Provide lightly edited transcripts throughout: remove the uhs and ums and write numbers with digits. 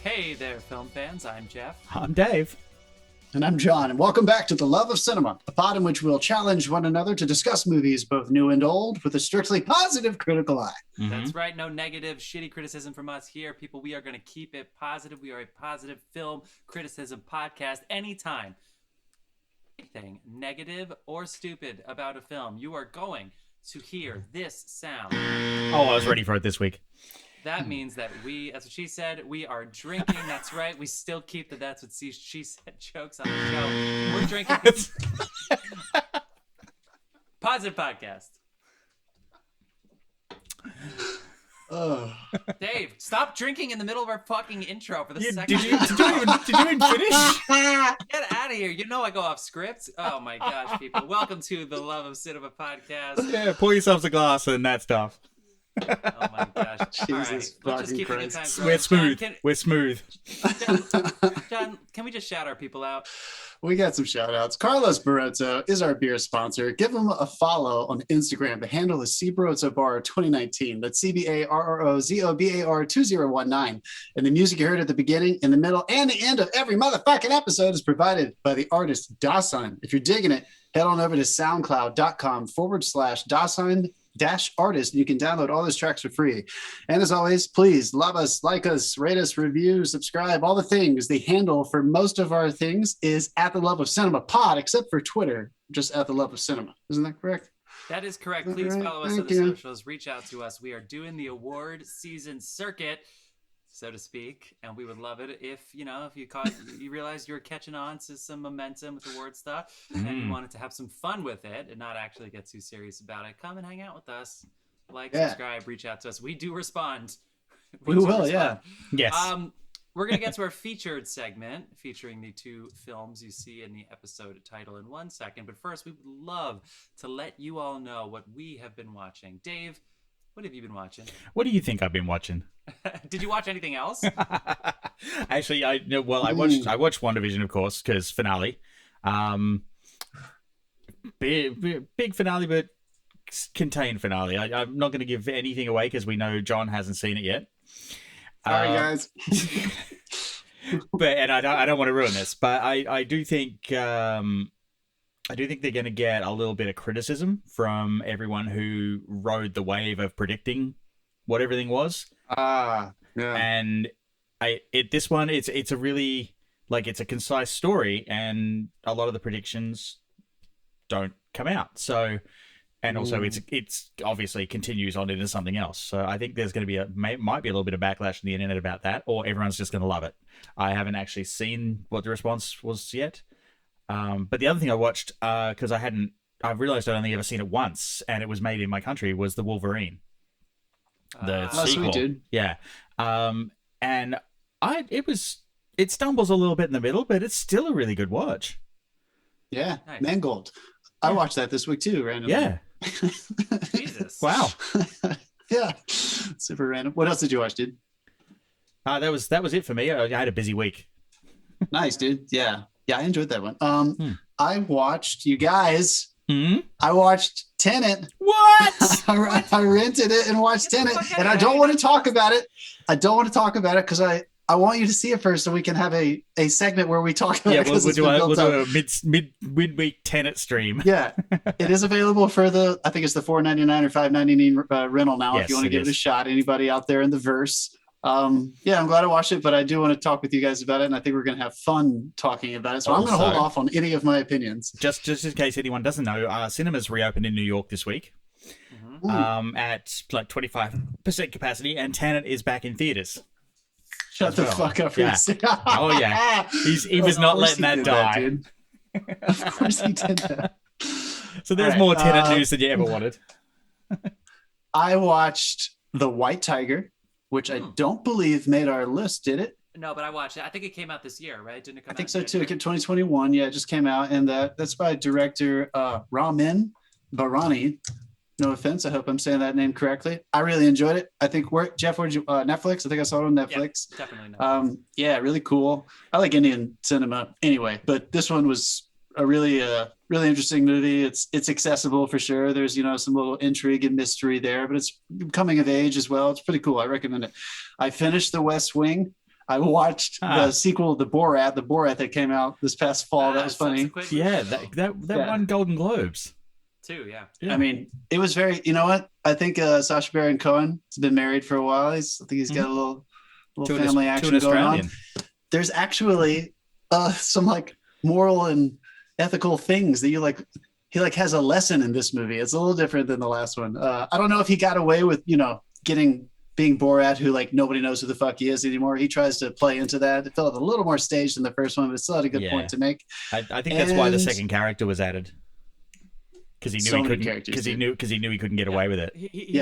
Hey there, film fans. I'm Jeff. I'm Dave. And I'm John, and welcome back to The Love of Cinema, a pod in which we'll challenge one another to discuss movies, both new and old, with a strictly positive critical eye. Mm-hmm. That's right. No negative, shitty criticism from us here. People, we are going to keep it positive. We are a positive film criticism podcast. Anytime anything negative or stupid about a film, you are going to hear this sound. Oh, I was ready for it this week. That means that that's what she said, we are drinking. That's right. We still keep the that's what she said jokes on the show. We're drinking. Positive podcast. Dave, stop drinking in the middle of our fucking intro for the second time. Did you even finish? Get out of here. You know I go off script. Oh my gosh, people. Welcome to the Love of Cinema podcast. Yeah, pour yourselves a glass and that stuff. Oh my gosh. Jesus fucking Christ. We're smooth. We're smooth. John, can we just shout our people out? We got some shout outs. Carlos Barroso is our beer sponsor. Give him a follow on Instagram. The handle is Cbarrozo Bar 2019. That's CBARROZOBAR 2019. And the music you heard at the beginning, in the middle, and the end of every motherfucking episode is provided by the artist Dasein. If you're digging it, head on over to soundcloud.com/Dasein artist, and you can download all those tracks for free. And as always, please love us, like us, rate us, review, subscribe, all the things. The handle for most of our things is at the Love of Cinema Pod, except for Twitter, just at the Love of Cinema. Isn't that correct? That is correct. Please follow us on the socials. Reach out to us. We are doing the award season circuit, so to speak, and we would love it if you realized you were catching on to some momentum with award stuff and you wanted to have some fun with it and not actually get too serious about it. Come and hang out with us. Subscribe, reach out to us. We do respond. We will. Yeah. Yes. We're going to get to our featured segment featuring the two films you see in the episode title in 1 second. But first, we would love to let you all know what we have been watching. Dave, what have you been watching? What do you think I've been watching? Did you watch anything else? Actually, I watched WandaVision, of course, because finale. Big finale, but contained finale. I'm not going to give anything away because we know John hasn't seen it yet. Sorry, guys. But I don't want to ruin this, but I do think they're going to get a little bit of criticism from everyone who rode the wave of predicting what everything was. Yeah. And this one, it's a really, it's a concise story, and a lot of the predictions don't come out. So, and also it's obviously continues on into something else. So I think there's going to be might be a little bit of backlash on the internet about that, or everyone's just going to love it. I haven't actually seen what the response was yet. But the other thing I watched, because I realized I'd only ever seen it once, and it was made in my country, was the Wolverine. The sequel. Sweet, dude. Yeah. And it stumbles a little bit in the middle, but it's still a really good watch. Yeah. Nice. Mangold. I watched that this week too, randomly. Yeah. Jesus. Wow. Yeah. Super random. What else did you watch, dude? That was it for me. I had a busy week. Nice, dude. Yeah. Yeah, I enjoyed that one. I watched, you guys, I watched Tenet. What? I rented it and watched Tenet, and I don't want to talk about it. I don't want to talk about it because I want you to see it first so we can have a segment where we talk about it. We'll do a midweek Tenet stream. Yeah. It is available for I think it's the $4.99 or $5.99 rental now, if you want to give it a shot. Anybody out there in the verse. Yeah, I'm glad I watched it, but I do want to talk with you guys about it, and I think we're going to have fun talking about it. So I'm going to hold off on any of my opinions. Just in case anyone doesn't know, cinemas reopened in New York this week at 25% capacity, and Tenet is back in theaters. Shut the fuck up. Yeah. Oh, yeah. He was not letting that die. Of course he did that. So there's more Tenet news than you ever wanted. I watched The White Tiger, which I don't believe made our list, did it? No, but I watched it. I think it came out this year, right? Didn't it come out? I think so too. 2021. Yeah, it just came out, and that's by director Ramin Barani. No offense. I hope I'm saying that name correctly. I really enjoyed it. I think Jeff, where'd you Netflix? I think I saw it on Netflix. Yeah, definitely Netflix. Yeah, really cool. I like Indian cinema anyway, but this one was a really interesting movie. It's accessible for sure. There's some little intrigue and mystery there, but it's coming of age as well. It's pretty cool. I recommend it. I finished The West Wing. I watched the sequel, the Borat that came out this past fall. That was funny. Yeah, that won Golden Globes. Too, yeah. I mean, it was very. You know what? I think Sacha Baron Cohen has been married for a while. I think he's got a little family action going on. There's actually some like moral and ethical things that you like. He like has a lesson in this movie. It's a little different than the last one. I don't know if he got away with being Borat, who like nobody knows who the fuck he is anymore. He tries to play into that. It felt a little more staged than the first one, but still had a good point to make. I think that's why the second character was added. Because he knew he couldn't. Because he knew he couldn't get away with it.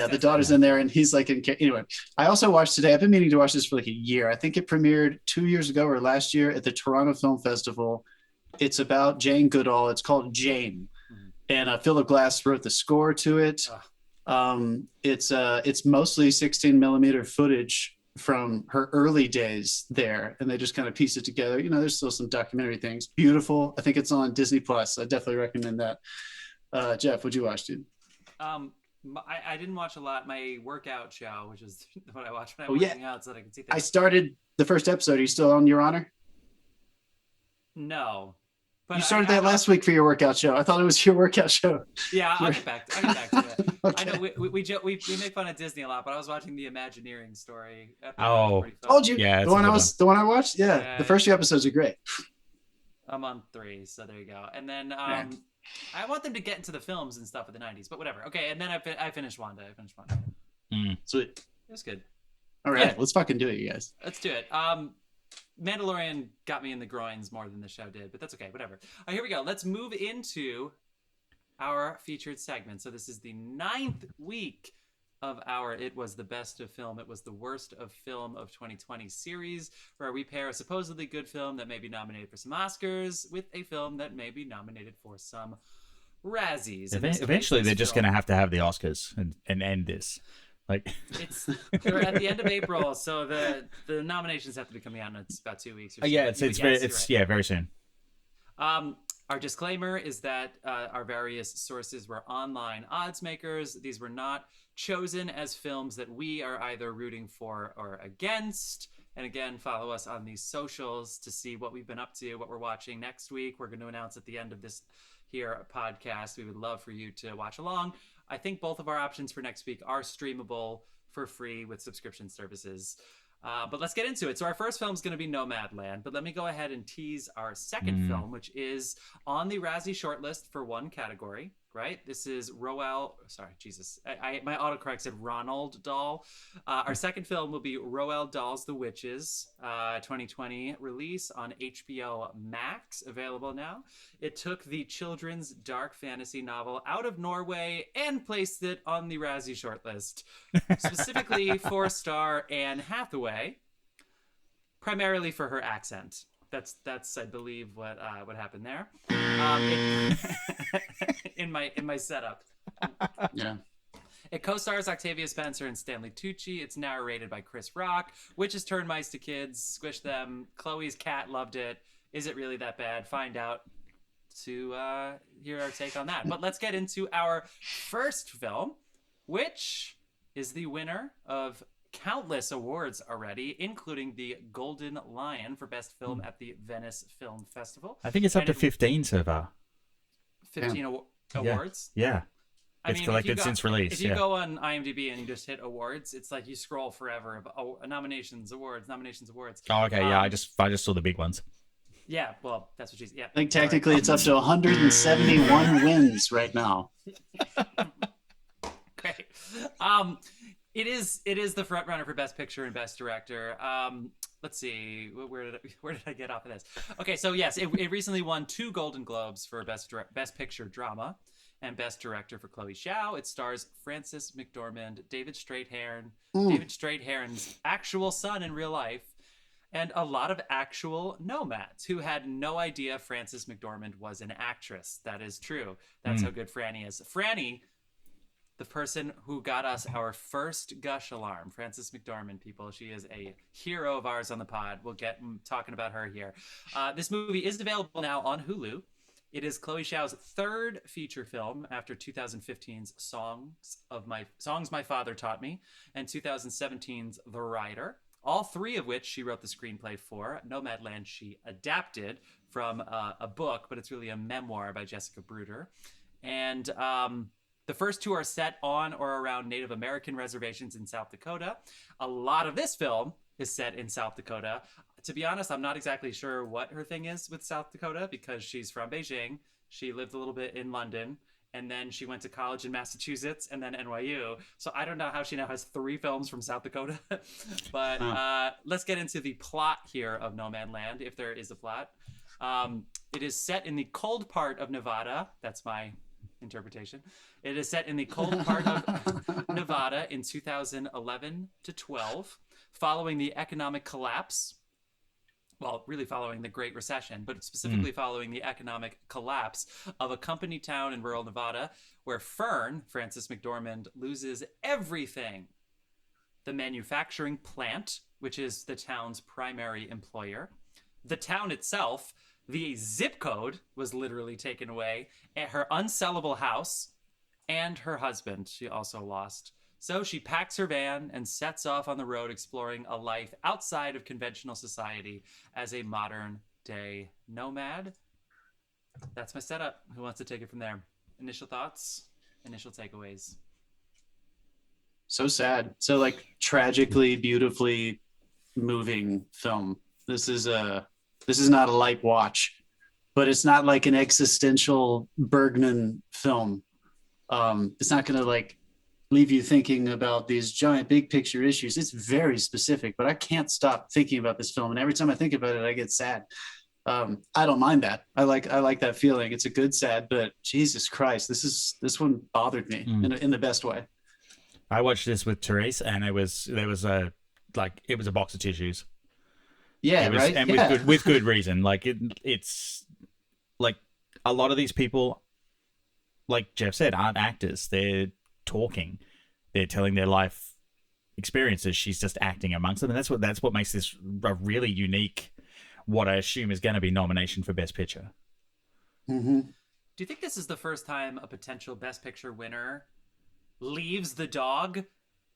The daughter's in there, and he's like anyway. I also watched today. I've been meaning to watch this for like a year. I think it premiered 2 years ago or last year at the Toronto Film Festival. It's about Jane Goodall. It's called Jane, and Philip Glass wrote the score to it. It's mostly 16 millimeter footage from her early days there, and they just kind of piece it together. There's still some documentary things. Beautiful. I think it's on Disney Plus. I definitely recommend that. Jeff, what'd you watch, dude? I didn't watch a lot. My workout show, which is what I watched when I was working out, so that I could see things. I started the first episode. Are you still on Your Honor? No. But you started that last week for your workout show. I thought it was your workout show. Yeah, I'll get back to it. Okay. I know we make fun of Disney a lot, but I was watching the Imagineering story. Told you. Yeah, the one I watched. Yeah, the first few episodes are great. I'm on 3, so there you go. And then I want them to get into the films and stuff of the 90s, but whatever. Okay, and then I finished Wanda. Sweet. It was good. All right, let's fucking do it, you guys. Let's do it. Mandalorian got me in the groins more than the show did, but that's okay. Whatever. Here we go. Let's move into our featured segment. So this is the 9th week of our It Was the Best of Film, It Was the Worst of Film of 2020 series, where we pair a supposedly good film that may be nominated for some Oscars with a film that may be nominated for some Razzies. Eventually, they're just going to have the Oscars and end this. We're at the end of April, so the nominations have to be coming out in about 2 weeks. Or so. Very soon. Our disclaimer is that our various sources were online odds makers. These were not chosen as films that we are either rooting for or against. And again, follow us on these socials to see what we've been up to, what we're watching next week. We're going to announce at the end of this here podcast. We would love for you to watch along. I think both of our options for next week are streamable for free with subscription services. But let's get into it. So our first film is going to be Nomadland, but let me go ahead and tease our second film, which is on the Razzie shortlist for one category, right? This is my autocorrect said Ronald Dahl. Our second film will be Roald Dahl's The Witches, 2020 release on HBO Max, available now. It took the children's dark fantasy novel out of Norway and placed it on the Razzie shortlist, specifically 4-star Anne Hathaway, primarily for her accent. That's I believe what happened there. In my setup. Yeah. It co-stars Octavia Spencer and Stanley Tucci. It's narrated by Chris Rock. Witches turn mice to kids, squish them. Chloe's cat loved it. Is it really that bad? Find out to hear our take on that. But let's get into our first film, which is the winner of countless awards already, including the Golden Lion for Best Film at the Venice Film Festival. I think it's up to 15 so far. 15 awards? Yeah. It's collected since release. If you go on IMDb and you just hit awards, it's like you scroll forever. Nominations, awards. Oh, okay. Yeah, I just saw the big ones. Yeah, well, that's what she's. Yeah. I think technically it's up to 171 wins right now. Great. It is the front runner for Best Picture and Best Director. Let's see, where did I get off of this? Okay, so yes, it recently won 2 Golden Globes for Best Picture Drama and Best Director for Chloe Zhao. It stars Frances McDormand, David Strathairn's actual son in real life, and a lot of actual nomads who had no idea Frances McDormand was an actress. That is true. That's how good Franny is. Franny, the person who got us our first Gush alarm, Frances McDormand, people. She is a hero of ours on the pod. We'll get talking about her here. This movie is available now on Hulu. It is Chloe Zhao's third feature film after 2015's Songs My Father Taught Me and 2017's The Rider. all three of which she wrote the screenplay for. Nomadland she adapted from a book, but it's really a memoir by Jessica Bruder. And the first two are set on or around Native American reservations in South Dakota. A lot of this film is set in South Dakota. To be honest, I'm not exactly sure what her thing is with South Dakota because she's from Beijing. She lived a little bit in London, and then she went to college in Massachusetts and then NYU. So I don't know how she now has 3 films from South Dakota. But let's get into the plot here of Nomadland, if there is a plot. It is set in the cold part of Nevada. That's my interpretation. It is set in the cold part of Nevada in 2011 to 12, following the economic collapse. Well, really following the Great Recession, but specifically following the economic collapse of a company town in rural Nevada where Fern, Frances McDormand, loses everything. The manufacturing plant, which is the town's primary employer, the town itself, the zip code was literally taken away, and her unsellable house, and her husband she also lost. So she packs her van and sets off on the road exploring a life outside of conventional society as a modern day nomad. That's my setup. Who wants to take it from there? Initial thoughts, initial takeaways. So sad. So like tragically, beautifully moving film. This is not a light watch, but it's not like an existential Bergman film. It's not going to like leave you thinking about these giant big picture issues. It's very specific, but I can't stop thinking about this film. And every time I think about it, I get sad. I don't mind that. I like that feeling. It's a good sad, but Jesus Christ, this one bothered me in the best way. I watched this with Therese, and it was a box of tissues. Yeah, right. And with good reason. Like it's like a lot of these people, like Jeff said, aren't actors. They're talking. They're telling their life experiences. She's just acting amongst them, and that's what makes this a really unique, what I assume is going to be nomination for Best Picture. Mm-hmm. Do you think this is the first time a potential Best Picture winner leaves the dog?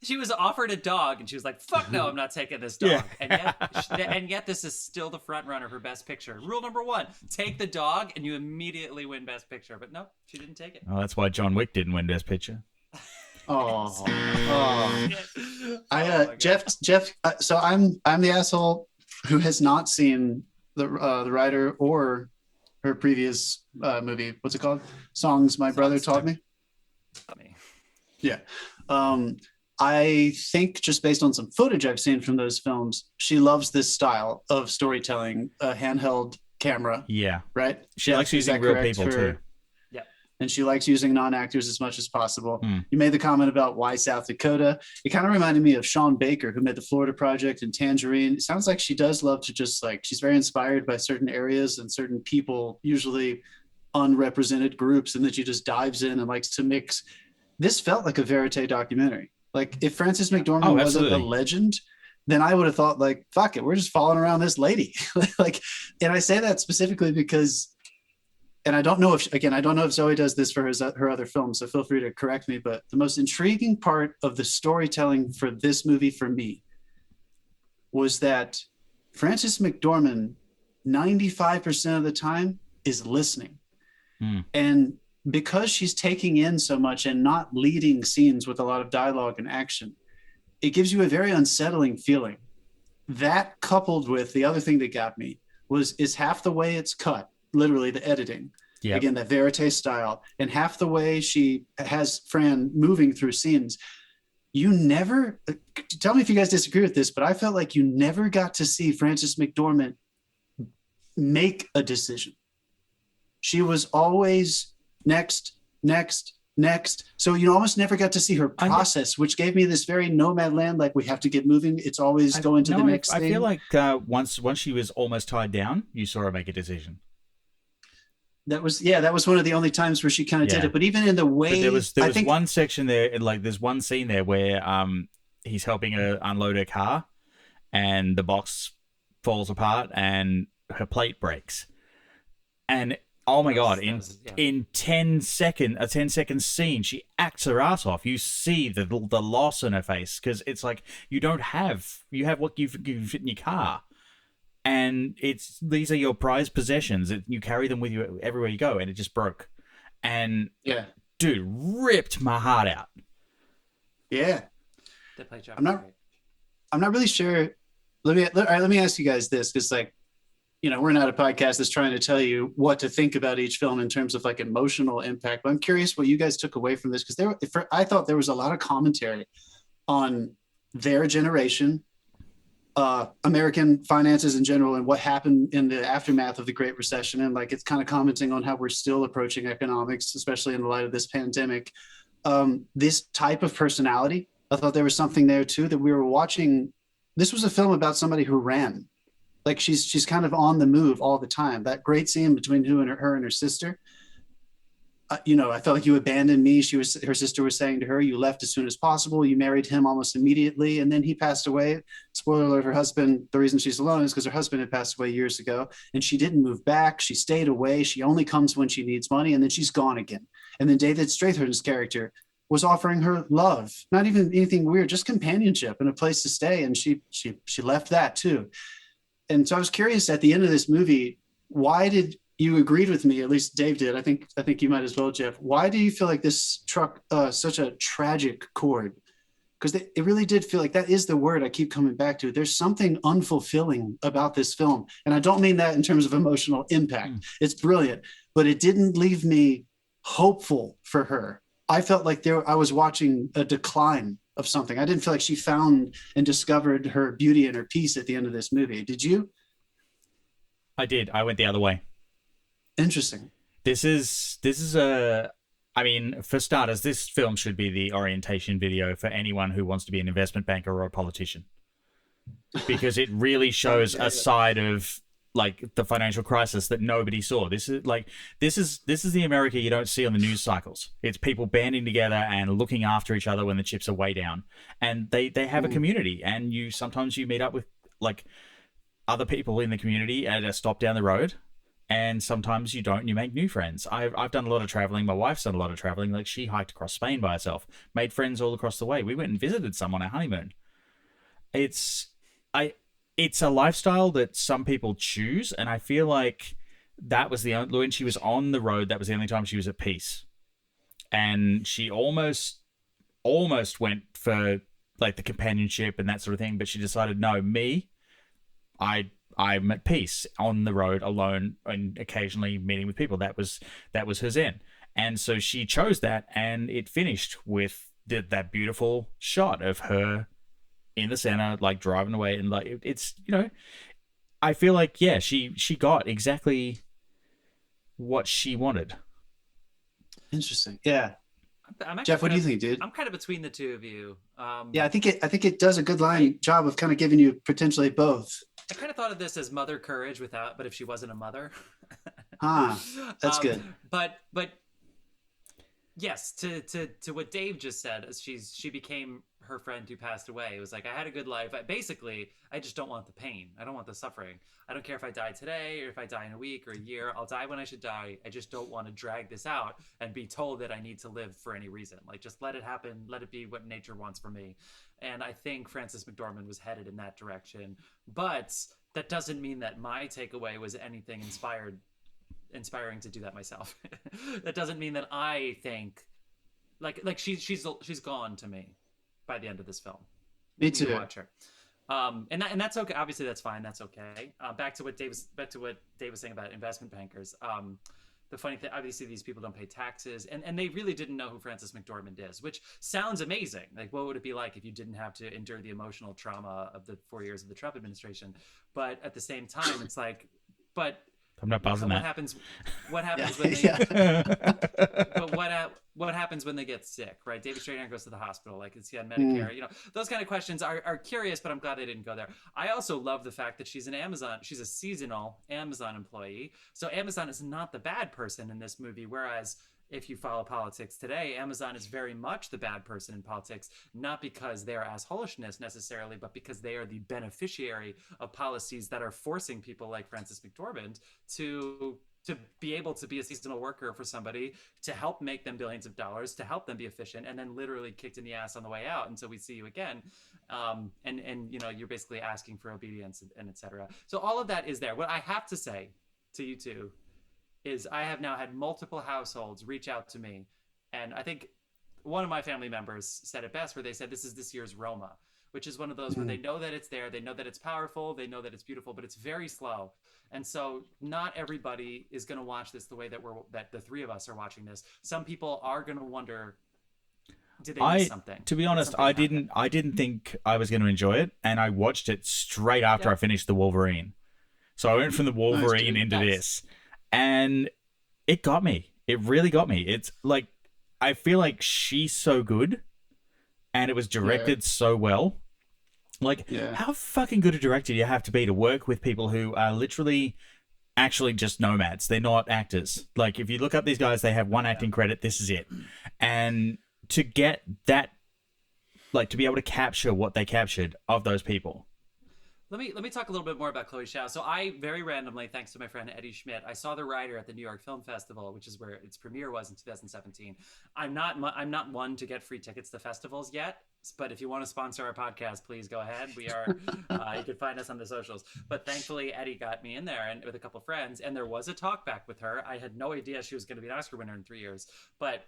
She was offered a dog, and she was like, "Fuck no, I'm not taking this dog." Yeah. And yet, this is still the front runner for Best Picture. Rule number 1: take the dog, and you immediately win Best Picture. But no, she didn't take it. Oh, that's why John Wick didn't win Best Picture. Jeff. So I'm the asshole who has not seen the writer or her previous movie. What's it called? Songs My Brother Taught Me. Yeah. I think just based on some footage I've seen from those films, she loves this style of storytelling, a handheld camera. Yeah. Right? She likes using real people too. Yeah. And she likes using non-actors as much as possible. You made the comment about why South Dakota. It kind of reminded me of Sean Baker, who made the Florida Project and Tangerine. It sounds like she does love to just like, she's very inspired by certain areas and certain people, usually unrepresented groups, and that she just dives in and likes to mix. This felt like a verite documentary. Like if Frances McDormand wasn't a legend, then I would have thought like, fuck it, we're just following around this lady. Like, and I say that specifically because, and I don't know if Zoe does this for her other films, so feel free to correct me, but the most intriguing part of the storytelling for this movie for me was that Frances McDormand, 95% of the time, is listening. And because she's taking in so much and not leading scenes with a lot of dialogue and action, it gives you a very unsettling feeling. That coupled with the other thing that got me is half the way it's cut, literally the editing. Yep. Again, that verite style, and half the way she has Fran moving through scenes. You never, tell me if you guys disagree with this, but I felt like you never got to see Frances McDormand make a decision. She was always next. So you almost never got to see her process, which gave me this very Nomadland, like we have to get moving. It's always going to the next thing. I feel like once she was almost tied down, you saw her make a decision. That was one of the only times where she kind of did it. But even in the way, there was one section there, like there's one scene there where he's helping her unload her car, and the box falls apart and her plate breaks, and Oh my That god! was that was yeah. In 10 second, a 10-second scene, she acts her ass off. You see the loss on her face because it's like you have what you fit in your car, and these are your prized possessions. You carry them with you everywhere you go, and it just broke. And Yeah. dude, ripped my heart out. Yeah. They play Jeff I'm not great. I'm not really sure. Let me ask you guys this, because like, we're not a podcast that's trying to tell you what to think about each film in terms of like emotional impact. But I'm curious what you guys took away from this, because I thought there was a lot of commentary on their generation, American finances in general, and what happened in the aftermath of the Great Recession. And like, it's kind of commenting on how we're still approaching economics, especially in the light of this pandemic. This type of personality, I thought there was something there too, that we were watching. This was a film about somebody who ran. Like, she's kind of on the move all the time. That great scene between her and her sister. I felt like you abandoned me. Her sister was saying to her, you left as soon as possible. You married him almost immediately, and then he passed away. Spoiler alert: her husband. The reason she's alone is because her husband had passed away years ago, and she didn't move back. She stayed away. She only comes when she needs money, and then she's gone again. And then David Strathairn's character was offering her love, not even anything weird, just companionship and a place to stay, and she left that too. And so I was curious at the end of this movie, why did you agreed with me? At least Dave did. I think you might as well, Jeff. Why do you feel like this struck such a tragic chord? Because it really did feel like that is the word I keep coming back to. There's something unfulfilling about this film, and I don't mean that in terms of emotional impact. It's brilliant, but it didn't leave me hopeful for her. I felt like I was watching a decline of something. I didn't feel like she found and discovered her beauty and her peace at the end of this movie. Did you? I did. I went the other way. Interesting. This is a. I mean, for starters, this film should be the orientation video for anyone who wants to be an investment banker or a politician, because it really shows a side of like the financial crisis that nobody saw. This is the America you don't see on the news cycles. It's people banding together and looking after each other when the chips are way down, and they have a community. And sometimes you meet up with like other people in the community at a stop down the road, and sometimes you don't. And you make new friends. I've done a lot of traveling. My wife's done a lot of traveling. Like, she hiked across Spain by herself, made friends all across the way. We went and visited some on our honeymoon. It's a lifestyle that some people choose, and I feel like that was when she was on the road, that was the only time she was at peace. And she almost went for like the companionship and that sort of thing, but she decided, no, I'm at peace on the road alone and occasionally meeting with people. That was her zen. And so she chose that, and it finished with that beautiful shot of her in the center, like driving away. And like, it's, I feel like, yeah, she got exactly what she wanted. Interesting. Yeah. I'm Jeff, what do you think, dude? I'm kind of between the two of you. Yeah, I think it does a good job of kind of giving you potentially both. I kind of thought of this as mother courage but if she wasn't a mother. That's good. But yes, to what Dave just said, she became her friend who passed away. It was like, I had a good life. I just don't want the pain. I don't want the suffering. I don't care if I die today or if I die in a week or a year. I'll die when I should die. I just don't want to drag this out and be told that I need to live for any reason. Like, just let it happen. Let it be what nature wants for me. And I think Frances McDormand was headed in that direction. But that doesn't mean that my takeaway was anything inspiring to do that myself. That doesn't mean that I think like she's gone to me by the end of this film. Me too. Watch her. And that's okay. Obviously, that's fine. That's okay. Back to what Dave was saying about investment bankers. The funny thing, obviously, these people don't pay taxes, and they really didn't know who Frances McDormand is, which sounds amazing. Like, what would it be like if you didn't have to endure the emotional trauma of the 4 years of the Trump administration? But at the same time, it's like, but I'm not buzzing that. What happens when they? But what happens when they get sick, right? David Strathair goes to the hospital. Like, is he on Medicare? Those kind of questions are curious, but I'm glad they didn't go there. I also love the fact that she's a seasonal Amazon employee. So Amazon is not the bad person in this movie, whereas if you follow politics today, Amazon is very much the bad person in politics, not because they are assholishness necessarily, but because they are the beneficiary of policies that are forcing people like Frances McDormand to to be able to be a seasonal worker for somebody, to help make them billions of dollars, to help them be efficient, and then literally kicked in the ass on the way out until we see you again. And you know, you're basically asking for obedience and etc. So all of that is there. What I have to say to you two is I have now had multiple households reach out to me, and I think one of my family members said it best, where they said this is this year's Roma, which is one of those where they know that it's there, they know that it's powerful, they know that it's beautiful, but it's very slow. And so not everybody is going to watch this the way that the three of us are watching this. Some people are going to wonder, did they miss something? To be honest, I didn't think I was going to enjoy it, and I watched it straight after I finished the Wolverine. So I went from the Wolverine into this, and it got me. It really got me. It's like, I feel like she's so good, and it was directed so well. Like, how fucking good a director do you have to be to work with people who are literally actually just nomads? They're not actors. Like, if you look up these guys, they have one acting credit. This is it. And to get that, like, to be able to capture what they captured of those people. Let me talk a little bit more about Chloe Zhao. So I very randomly, thanks to my friend Eddie Schmidt, I saw The Rider at the New York Film Festival, which is where its premiere was in 2017. I'm not one to get free tickets to festivals yet, but if you want to sponsor our podcast, please go ahead. We are you can find us on the socials. But thankfully, Eddie got me in there and with a couple friends, and there was a talk back with her. I had no idea she was going to be an Oscar winner in 3 years, but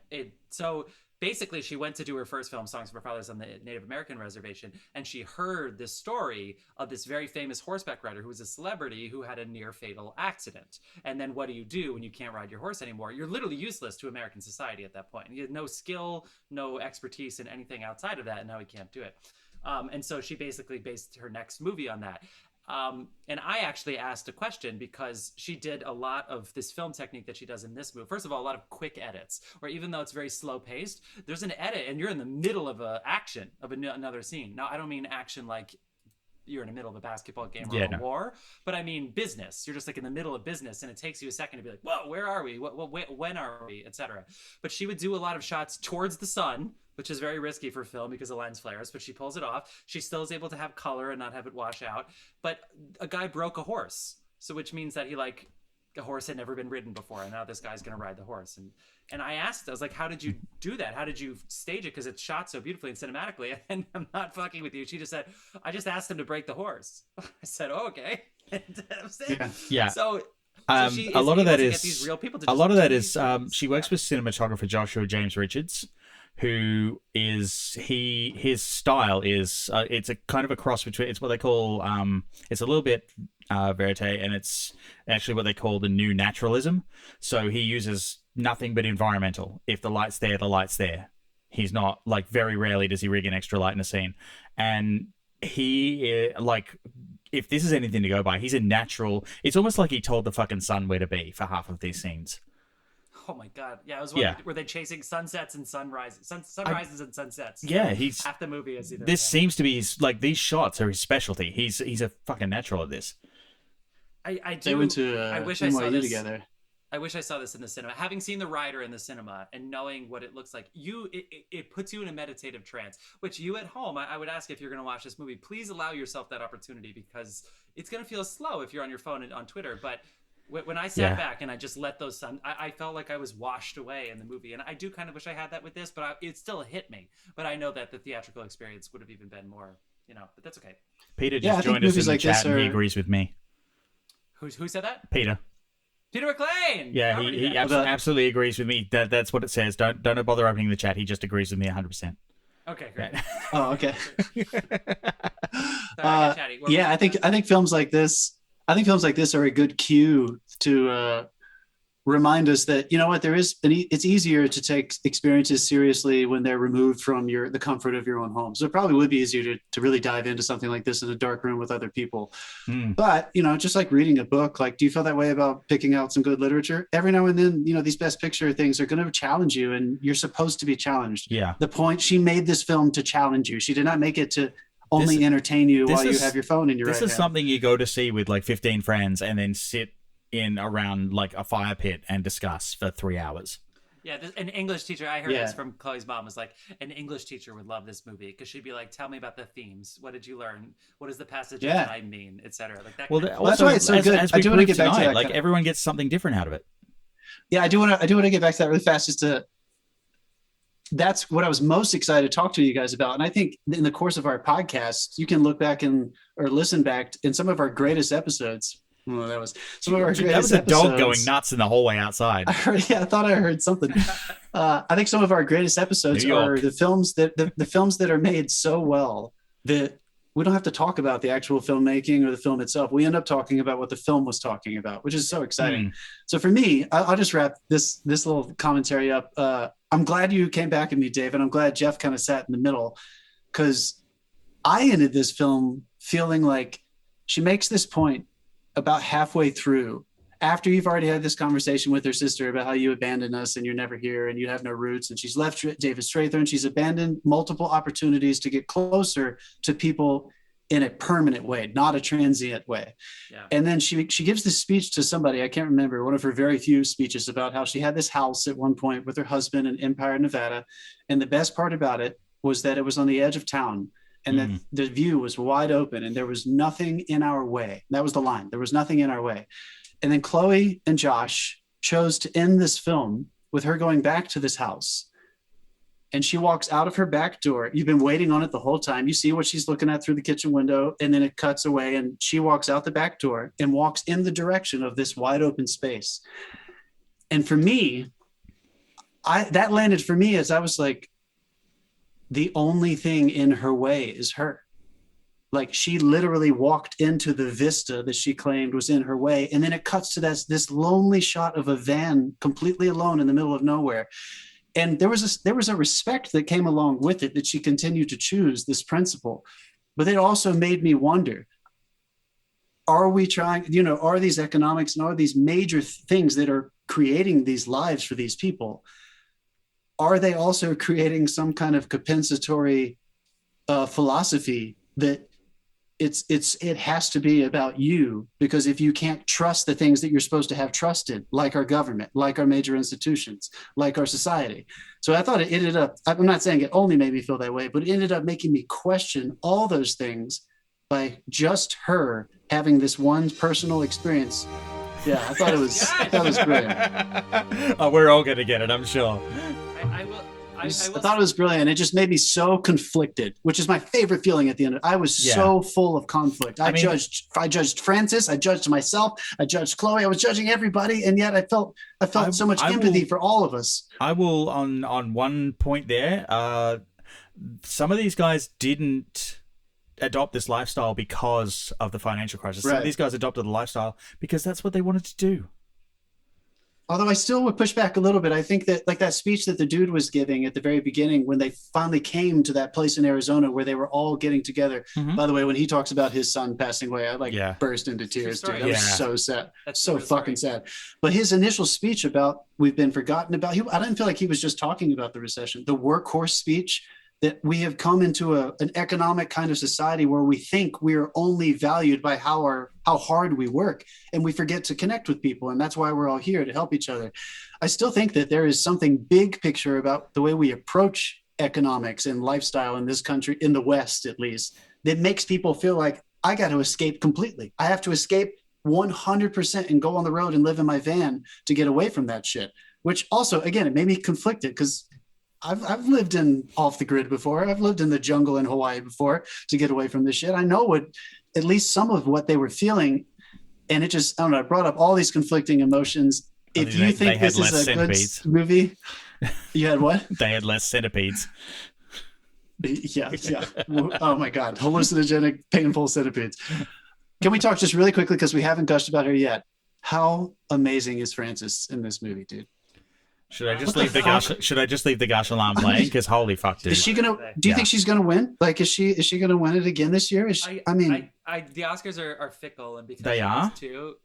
basically, she went to do her first film, Songs of Our Fathers, on the Native American reservation, and she heard this story of this very famous horseback rider who was a celebrity who had a near-fatal accident. And then what do you do when you can't ride your horse anymore? You're literally useless to American society at that point. You had no skill, no expertise in anything outside of that, and now he can't do it. And so she basically based her next movie on that. And I actually asked a question because she did a lot of this film technique that she does in this movie. First of all, a lot of quick edits, where even though it's very slow paced, there's an edit and you're in the middle of another scene. Now, I don't mean action like you're in the middle of a basketball game or a war, but I mean business. You're just like in the middle of business, and it takes you a second to be like, whoa, where are we? When are we? Etc. But she would do a lot of shots towards the sun, which is very risky for film because the lens flares, but she pulls it off. She still is able to have color and not have it wash out. But a guy broke a horse, so which means that a horse had never been ridden before, and now this guy's going to ride the horse. And I asked, I was like, how did you do that? How did you stage it? Because it's shot so beautifully and cinematically. And I'm not fucking with you. She just said, I just asked him to break the horse. I said, oh, okay. And that was it. Yeah. So a lot of that is she works with with cinematographer Joshua James Richards, who is his style is it's a kind of a cross between, it's what they call it's a little bit verite, and it's actually what they call the new naturalism. So he uses nothing but environmental. If the light's there, the light's there. He's not, like, very rarely does he rig an extra light in a scene. And he, like, if this is anything to go by, he's a natural. It's almost like he told the fucking sun where to be for half of these scenes. Oh my god! Yeah, I was wondering, were they chasing sunsets and sunrises, sunrises and sunsets? Yeah, he's half the movie is either. This seems to be his, like, these shots are his specialty. He's a fucking natural at this. I do. They went to I wish I saw NYU this together. I wish I saw this in the cinema. Having seen The Rider in the cinema and knowing what it looks like, it puts you in a meditative trance, which you at home, I would ask, if you're going to watch this movie, please allow yourself that opportunity, because it's going to feel slow if you're on your phone and on Twitter. But when I sat back and I just let those I felt like I was washed away in the movie. And I do kind of wish I had that with this, but it still hit me. But I know that the theatrical experience would have even been more, but that's okay. Peter just joined us in the chat and he agrees with me. Who said that? Peter McLean. Yeah, he absolutely agrees with me. That's what it says. Don't bother opening the chat. He just agrees with me 100%. Okay, great. Oh, okay. Sorry, I think films like this. I think films like this are a good cue to remind us that, you know what, it's easier to take experiences seriously when they're removed from the comfort of your own home. So it probably would be easier to really dive into something like this in a dark room with other people. But, just like reading a book, like, do you feel that way about picking out some good literature? Every now and then, these best picture things are going to challenge you, and you're supposed to be challenged. Yeah. The point, she made this film to challenge you. She did not make it to only entertain you while you have your phone in your right hand. This is something you go to see with like 15 friends and then sit in around like a fire pit and discuss for 3 hours. Yeah, an English teacher, I heard Yeah. this from Chloe's mom, was like, an English teacher would love this movie because she'd be like, tell me about the themes. What did you learn? What does the passage of Yeah. time mean? Etc. Like that. Well, kind of Well, that's also, why it's so good. As I we do want to proved get back to tonight, that. like everyone gets something different out of it. Yeah, I do want to get back to that really fast. That's what I was most excited to talk to you guys about. And I think in the course of our podcast, you can look back or listen back in some of our greatest episodes. Well, that was some of our greatest That was a episodes. dog going nuts in the hallway outside. I thought I heard something. I think some of our greatest episodes are the films that are made so well that we don't have to talk about the actual filmmaking or the film itself. We end up talking about what the film was talking about, which is so exciting. So for me, I'll just wrap this little commentary up. I'm glad you came back at me, Dave, and I'm glad Jeff kind of sat in the middle, because I ended this film feeling like she makes this point about halfway through, after you've already had this conversation with her sister about how you abandoned us and you're never here and you have no roots, and she's left David Strathairn, and she's abandoned multiple opportunities to get closer to people in a permanent way, not a transient way. Yeah. And then she gives this speech to somebody, I can't remember, one of her very few speeches, about how she had this house at one point with her husband in Empire, Nevada. And the best part about it was that it was on the edge of town, and that the view was wide open and there was nothing in our way. That was the line. There was nothing in our way. And then Chloe and Josh chose to end this film with her going back to this house. And she walks out of her back door. You've been waiting on it the whole time. You see what she's looking at through the kitchen window, and then it cuts away and she walks out the back door and walks in the direction of this wide open space. And for me, that landed for me as I was like, the only thing in her way is her. Like, she literally walked into the vista that she claimed was in her way. And then it cuts to this lonely shot of a van completely alone in the middle of nowhere. And there was a respect that came along with it, that she continued to choose this principle. But it also made me wonder, are we trying, are these economics and are these major things that are creating these lives for these people, are they also creating some kind of compensatory philosophy that it has to be about you? Because if you can't trust the things that you're supposed to have trusted, like our government, like our major institutions, like our society. So I thought it ended up, I'm not saying it only made me feel that way, but it ended up making me question all those things by just her having this one personal experience. Yeah, I thought it was brilliant. Oh, we're all going to get it, I'm sure. I thought it was brilliant. It just made me so conflicted, which is my favorite feeling at the end. I was so full of conflict. I judged Francis. I judged myself. I judged Chloe. I was judging everybody, and yet I felt so much empathy for all of us. I will on one point there. Some of these guys didn't adopt this lifestyle because of the financial crisis. Some of these guys adopted the lifestyle because that's what they wanted to do. Although I still would push back a little bit. I think that, like, that speech that the dude was giving at the very beginning, when they finally came to that place in Arizona where they were all getting together. By the way, when he talks about his son passing away, I burst into tears, dude. That was so sad. That's so fucking sad. But his initial speech about we've been forgotten about, I didn't feel like he was just talking about the recession. The workhorse speech, that we have come into an economic kind of society where we think we're only valued by how hard we work, and we forget to connect with people. And that's why we're all here, to help each other. I still think that there is something big picture about the way we approach economics and lifestyle in this country, in the West at least, that makes people feel like, I got to escape completely. I have to escape 100% and go on the road and live in my van to get away from that shit. Which also, again, it made me conflicted, because I've lived in off the grid before. I've lived in the jungle in Hawaii before to get away from this shit. I know at least some of what they were feeling, and it just, I don't know, it brought up all these conflicting emotions. If you think this is a good movie, you had what? They had less centipedes. Yeah. Oh my God, hallucinogenic, painful centipedes. Can we talk just really quickly, because we haven't gushed about her yet? How amazing is Frances in this movie, dude? Should I just leave the Gush alarm playing? Because holy fuck, dude. Is she gonna? Do you think she's gonna win? Like, is she gonna win it again this year? The Oscars are fickle, and because they are too.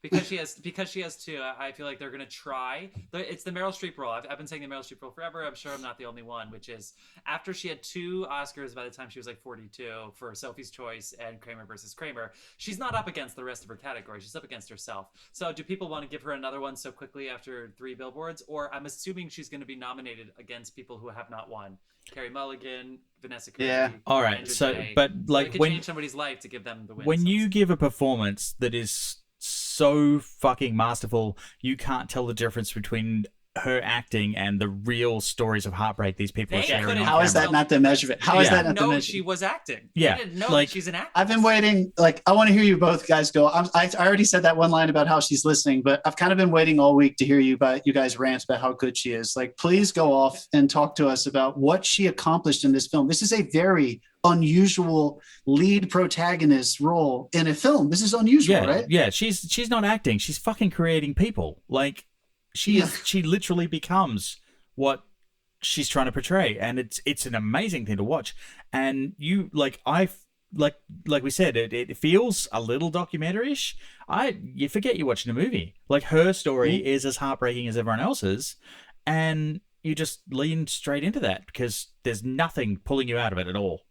because she has two. I feel like they're gonna try. It's the Meryl Streep role. I've been saying the Meryl Streep role forever. I'm sure I'm not the only one. Which is after she had 2 Oscars by the time she was like 42 for Sophie's Choice and Kramer versus Kramer. She's not up against the rest of her category. She's up against herself. So do people want to give her another one so quickly after 3 billboards? Or I'm assuming she's going to be nominated against people who have not won. Carey Mulligan, Vanessa Kirby. Yeah. All right. Andrew So, Day. but like it could when change somebody's life to give them the win. when you give a performance that is so fucking masterful, you can't tell the difference between her acting and the real stories of heartbreak these people are sharing. How is that not the measurement? How is that not the measurement? She was acting. Yeah, They didn't know like, that she's an actor. I've been waiting. Like, I want to hear you both guys go. I already said that one line about how she's listening, but I've kind of been waiting all week to hear you guys rant about how good she is. Like, please go off and talk to us about what she accomplished in this film. This is a very unusual lead protagonist role in a film. This is unusual, right? Yeah, she's not acting. She's fucking creating people. Like, she literally becomes what she's trying to portray, and it's an amazing thing to watch. And you like we said, it feels a little documentary-ish. You forget you're watching a movie. Like, her story is as heartbreaking as everyone else's, and you just lean straight into that because there's nothing pulling you out of it at all.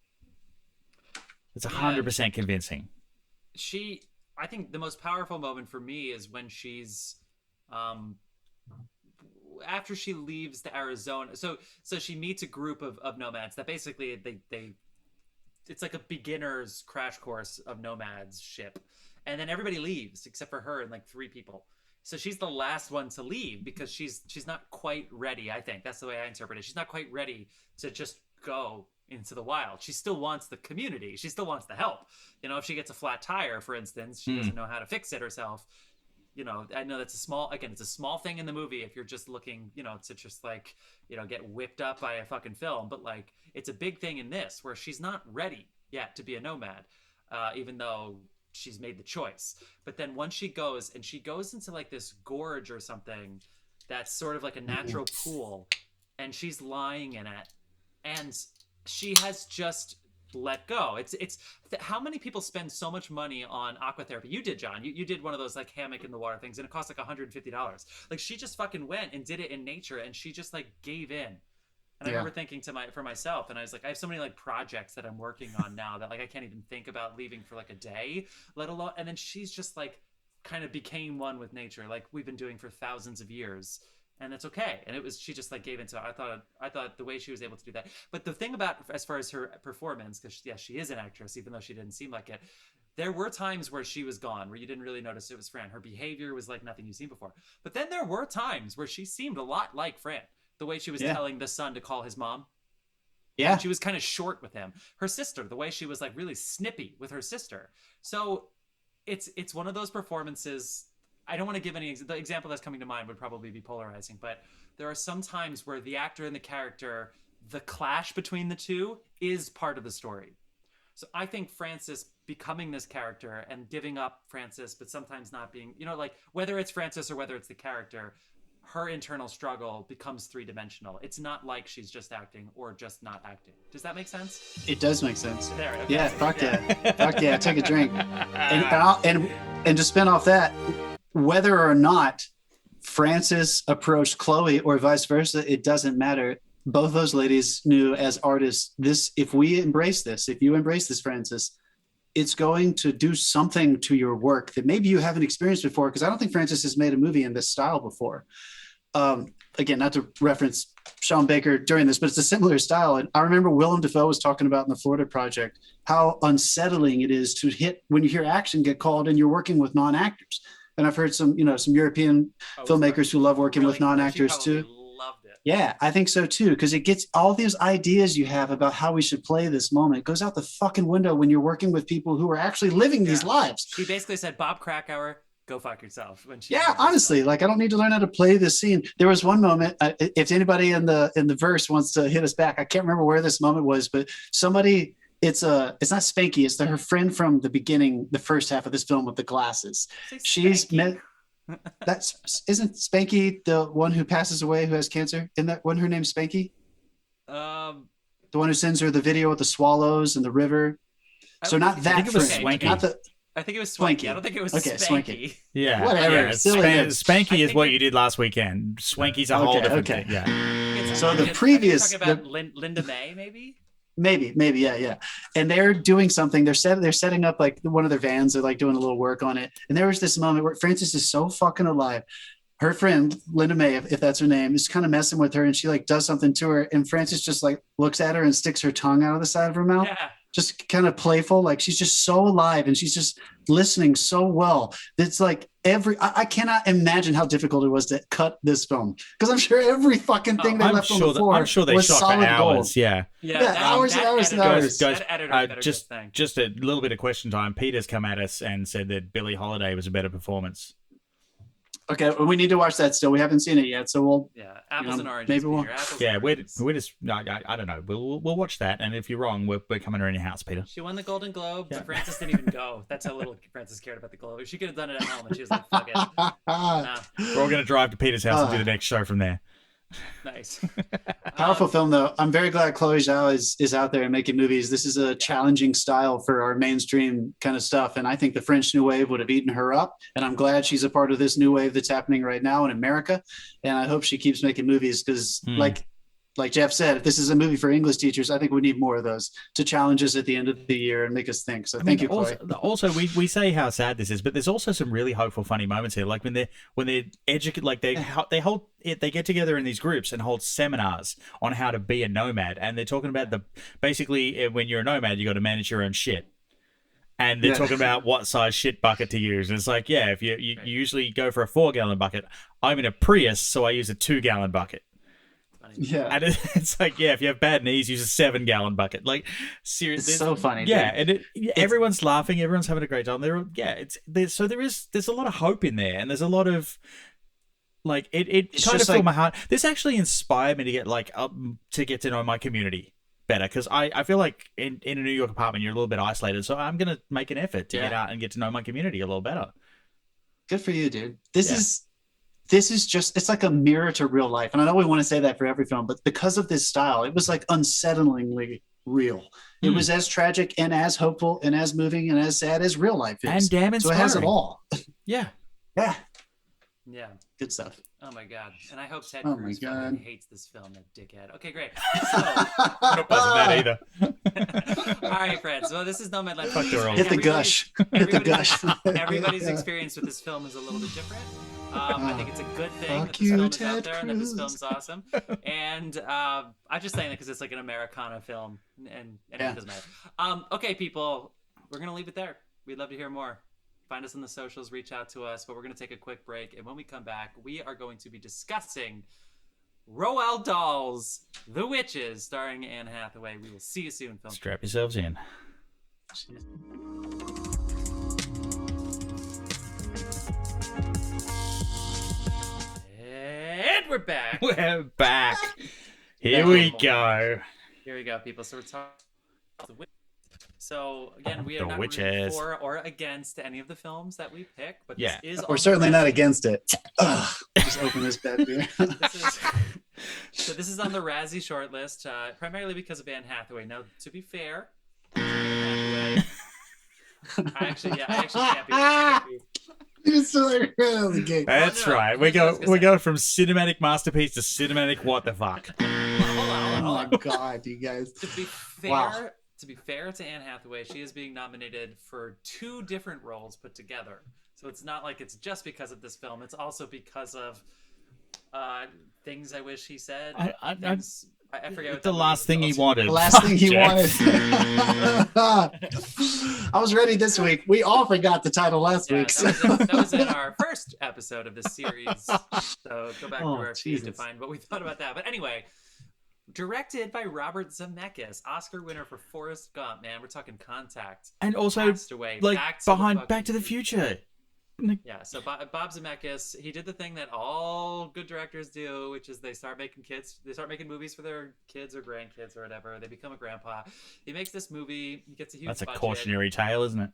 It's 100% convincing. I think the most powerful moment for me is when she's after she leaves the Arizona. So she meets a group of nomads that basically they it's like a beginner's crash course of nomads ship. And then everybody leaves except for her and like 3 people. So she's the last one to leave because she's not quite ready, I think. That's the way I interpret it. She's not quite ready to just go into the wild. She still wants the community. She still wants the help. You know, if she gets a flat tire, for instance, she doesn't know how to fix it herself. You know, I know that's it's a small thing in the movie if you're just looking, you know, to just like, you know, get whipped up by a fucking film. But like, it's a big thing in this where she's not ready yet to be a nomad, even though she's made the choice. But then once she goes into like this gorge or something that's sort of like a natural pool, and she's lying in it, and she has just let go. It's how many people spend so much money on aqua therapy? You did, John. You did one of those like hammock in the water things, and it cost like $150. Like, she just fucking went and did it in nature, and she just like gave in. And I remember thinking for myself, and I was like, I have so many like projects that I'm working on now that like I can't even think about leaving for like a day, let alone. And then she's just like kind of became one with nature, like we've been doing for thousands of years. And it's okay. And she just like gave into it. I thought the way she was able to do that. But the thing about, as far as her performance, because she is an actress, even though she didn't seem like it, there were times where she was gone, where you didn't really notice it was Fran. Her behavior was like nothing you've seen before. But then there were times where she seemed a lot like Fran. The way she was telling the son to call his mom. Yeah. And she was kind of short with him. Her sister, the way she was like really snippy with her sister. So it's one of those performances. I don't want to give the example that's coming to mind would probably be polarizing, but there are some times where the actor and the character, the clash between the two is part of the story. So I think Frances becoming this character and giving up Frances, but sometimes not being, you know, like whether it's Frances or whether it's the character, her internal struggle becomes 3-dimensional. It's not like she's just acting or just not acting. Does that make sense? It does make sense. There, okay. Yeah, fuck yeah. Fuck yeah, take a drink. And to spin off that, whether or not Frances approached Chloe or vice versa, it doesn't matter. Both those ladies knew as artists, if you embrace this, Frances, it's going to do something to your work that maybe you haven't experienced before, because I don't think Frances has made a movie in this style before. Again, not to reference Sean Baker during this, but it's a similar style. And I remember Willem Dafoe was talking about in the Florida Project how unsettling it is to hit when you hear action get called and you're working with non-actors. And I've heard some European filmmakers who love working with non-actors too. Loved it. Yeah, I think so too, because it gets all these ideas you have about how we should play this moment. It goes out the fucking window when you're working with people who are actually living these lives. She basically said, Bob Krakauer, go fuck yourself. Honestly, like I don't need to learn how to play this scene. There was one moment, if anybody in the verse wants to hit us back, I can't remember where this moment was, but somebody, it's not Spanky, it's her friend from the beginning, the first half of this film with the glasses. She's met. Isn't Spanky the one who passes away who has cancer? Isn't that one her name's Spanky? The one who sends her the video with the swallows and the river. So not that friend, not the I think it was Swanky. Swanky. I don't think it was Okay, Spanky. Swanky. Yeah, Whatever, Yeah. silly names. Spanky is think what you did last weekend. Swanky's a whole different thing. Yeah. So the I think previous- you're talking about Linda May, maybe. Maybe, yeah. And they're doing something. They're setting up like one of their vans. They're like doing a little work on it. And there was this moment where Frances is so fucking alive. Her friend Linda May, if that's her name, is kind of messing with her, and she like does something to her, and Frances just like looks at her and sticks her tongue out of the side of her mouth. Yeah. Just kind of playful, like she's just so alive and she's just listening so well. It's like I cannot imagine how difficult it was to cut this film, because I'm sure every fucking thing they left on the floor I'm sure they was shot for solid hours. gold. Yeah. Hours and hours and hours. Guys, just just a little bit of question time. Peter's come at us and said that Billie Holiday was a better performance. Okay, well, we need to watch that still. We haven't seen it yet, so we'll. Apples and oranges. maybe we'll. We're just. I don't know. We'll watch that, and if you're wrong, we're coming around your house, Peter. She won the Golden Globe, but Frances didn't even go. That's how little Frances cared about the Globe. She could have done it at home, and she was like, "Fuck it." Nah. We're all gonna drive to Peter's house and do the next show from there. Nice. Powerful film, though. I'm very glad Chloe Zhao is out there and making movies. This is a challenging style for our mainstream kind of stuff, and I think the French New Wave would have eaten her up. And I'm glad she's a part of this new wave that's happening right now in America. And I hope she keeps making movies, because, like Jeff said, if this is a movie for English teachers, I think we need more of those to challenge us at the end of the year and make us think. So thank you, Chloe. Also, we say how sad this is, but there's also some really hopeful, funny moments here. Like when they're educated, like they get together in these groups and hold seminars on how to be a nomad, and they're talking about basically when you're a nomad, you got to manage your own shit. And they're talking about what size shit bucket to use. And it's like, if you usually go for a 4-gallon bucket. I'm in a Prius, so I use a 2-gallon bucket. Yeah, and it's like, if you have bad knees, use a 7-gallon bucket. Like, seriously, it's so funny. Yeah, dude. And everyone's laughing, everyone's having a great time. There's a lot of hope in there, and there's a lot of like it kind of filled my heart. This actually inspired me to get to know my community better, because I feel like in a New York apartment you're a little bit isolated, so I'm gonna make an effort to get out and get to know my community a little better. Good for you, dude. This is just, it's like a mirror to real life. And I know we want to say that for every film, but because of this style, it was like unsettlingly real. It was as tragic and as hopeful and as moving and as sad as real life is. And damn inspiring. So it has it all. Yeah. Good stuff. Oh my god. And I hope Ted Oh Cruz my fucking God. hates this film, that dickhead. Okay, great. Not buzzing that either. All right, friends. Well, this is Nomadland. Fuck the rules. Hit the gush. Hit the gush. Everybody's experience with this film is a little bit different. I think it's a good thing that Fuck this you, film is Ted out there and that this Cruz. film's awesome. And I'm just saying that because it's like an Americana film, and it doesn't matter. Okay, people, we're gonna leave it there. We'd love to hear more. Find us on the socials, reach out to us, but we're going to take a quick break. And when we come back, we are going to be discussing Roald Dahl's The Witches, starring Anne Hathaway. We will see you soon, film. Strap yourselves in. And we're back. We're back. Here we go. Here we go, people. So we're talking about The Witches. So again, we are The not Witches. rooting for or against any of the films that we pick, but this is We're certainly not against it. Just open this bad beer. This is on the Razzie shortlist, primarily because of Anne Hathaway. Now, to be fair, Anne Hathaway, I actually can't be. You're so like right out of the gate. That's right. We go from cinematic masterpiece to cinematic what the fuck. Hold on. Oh my god, you guys. To be fair, Wow. to be fair to Anne Hathaway, she is being nominated for 2 different roles put together. So it's not like it's just because of this film. It's also because of things I wish he said. I forget what The last thing he wanted. The last thing he Jeff. wanted. I was ready this week. We all forgot the title last Yeah, week. that was in our first episode of this series. So go back to our feed to Jesus. find what we thought about that. But anyway, directed by Robert Zemeckis, Oscar winner for Forrest Gump. Man, we're talking Contact. And also, Passed away. like, Back Back to the Future. Yeah, so Bob Zemeckis, he did the thing that all good directors do, which is they start making movies for their kids or grandkids or whatever. They become a grandpa. He makes this movie. He gets a huge That's a budget. cautionary tale, isn't it?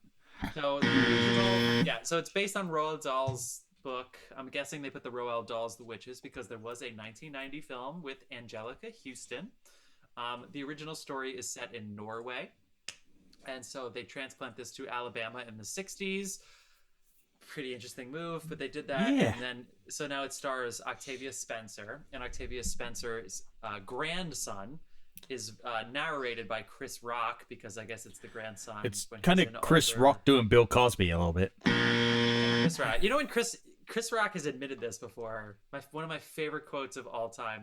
So the original, so it's based on Roald Dahl's book. I'm guessing they put the Roald Dahl's The Witches because there was a 1990 film with Angelica Houston. The original story is set in Norway. And so they transplant this to Alabama in the 60s. Pretty interesting move, but they did that. Yeah. And then, so now it stars Octavia Spencer, and Octavia Spencer's grandson is narrated by Chris Rock, because I guess it's the grandson. It's kind of Chris Rock doing Bill Cosby a little bit. Chris Rock. You know, when Chris Rock has admitted this before, one of my favorite quotes of all time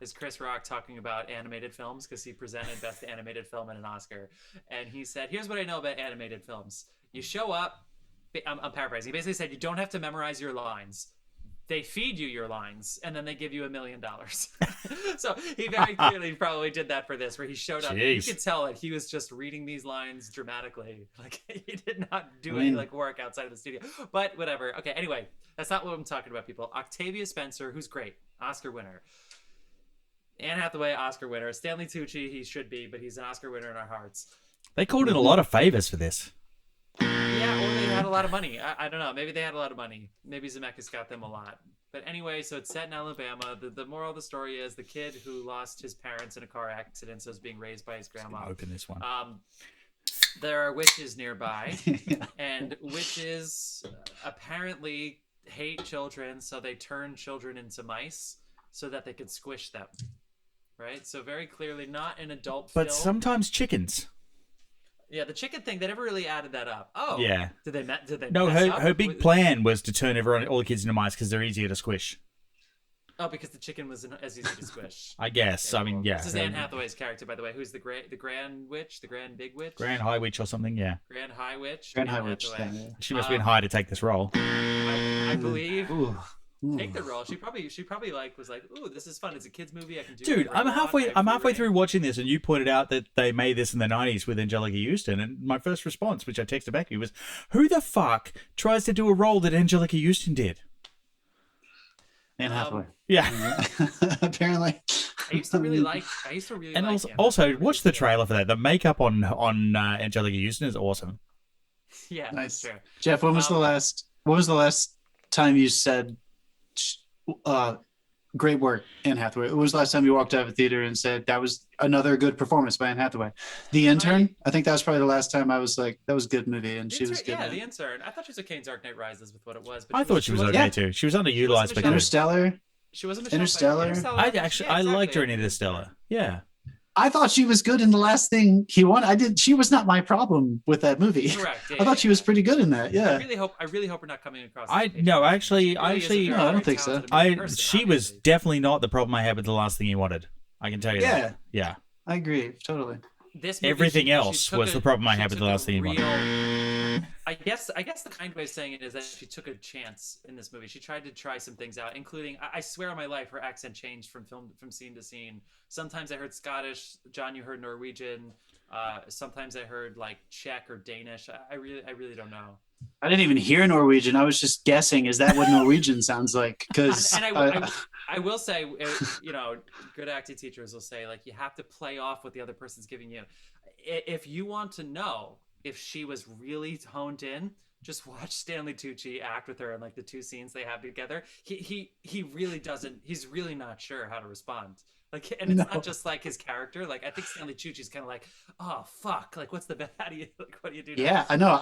is Chris Rock talking about animated films, because he presented Best Animated Film at an Oscar. And he said, here's what I know about animated films. You show up, I'm paraphrasing. He basically said, you don't have to memorize your lines. They feed you your lines, and then they give you $1 million. So he very clearly probably did that for this, where he showed up. Jeez. You could tell that he was just reading these lines dramatically. Like, he did not do any like work outside of the studio. But whatever. Okay, anyway, that's not what I'm talking about, people. Octavia Spencer, who's great, Oscar winner. Anne Hathaway, Oscar winner. Stanley Tucci, he should be, but he's an Oscar winner in our hearts. They called in a lot of favors for this. Yeah, or they had a lot of money. I don't know. Maybe they had a lot of money. Maybe Zemeckis got them a lot. But anyway, so it's set in Alabama. The moral of the story is the kid who lost his parents in a car accident, so is being raised by his grandma. Open this one. There are witches nearby, and witches apparently hate children, so they turn children into mice so that they could squish them. Right? So very clearly not an adult film. But sometimes chickens. Yeah, the chicken thing, they never really added that up. Oh, yeah. Did they No, mess up? her big plan was to turn all the kids into mice because they're easier to squish. Oh, because the chicken was as easy to squish. I guess. Okay, I mean, yeah. This is Anne Hathaway's character, by the way, who's the Grand Witch, the Grand Big Witch, Grand High Witch or something. Yeah. Grand High Witch. Grand High Anne Witch. Hathaway. She must have been high to take this role. I believe. Ooh. Take the role. She probably like was like, ooh, this is fun. It's a kids movie. I can do. Dude, I'm halfway through watching this, and you pointed out that they made this in the 90s with Angelica Houston, and my first response, which I texted back to you, was, "Who the fuck tries to do a role that Angelica Houston did?" Anne Hathaway. Yeah. Apparently. I used to really like. And like also watch the trailer for that. The makeup on Angelica Houston is awesome. Yeah, Nice. Sure. Jeff, when was the last time you said great work, Anne Hathaway? When was the last time you walked out of a theater and said that was another good performance by Anne Hathaway? The Intern, I think that was probably the last time I was like, that was a good movie, and she was good. Yeah, The Intern. I thought she was okay in Dark Knight Rises with what it was, but I thought she was okay too. She was underutilized, but Interstellar. She wasn't Interstellar. I liked her in Interstellar. Yeah. I thought she was good in the last thing he won. She was not my problem with that movie. Correct. Yeah, I thought she was pretty good in that. Yeah. I really hope we're not coming across. No, actually, no, I don't think so. She was definitely not the problem I had with The Last Thing He Wanted. I can tell you that. Yeah. I agree totally. This movie, everything else was the problem I had with The Last Thing He Wanted. I guess the kind way of saying it is that she took a chance in this movie. She tried to try some things out, including, I swear on my life, her accent changed from scene to scene. Sometimes I heard Scottish. John, you heard Norwegian. Sometimes I heard like Czech or Danish. I really don't know. I didn't even hear Norwegian. I was just guessing. Is that what Norwegian sounds like? Because I will say, good acting teachers will say, like, you have to play off what the other person's giving you. If you want to know if she was really honed in, just watch Stanley Tucci act with her in like the two scenes they have together. He really doesn't. He's really not sure how to respond. Like, and it's not just like his character. Like, I think Stanley Tucci's kind of like, oh fuck, like what do you do now? Yeah, I know.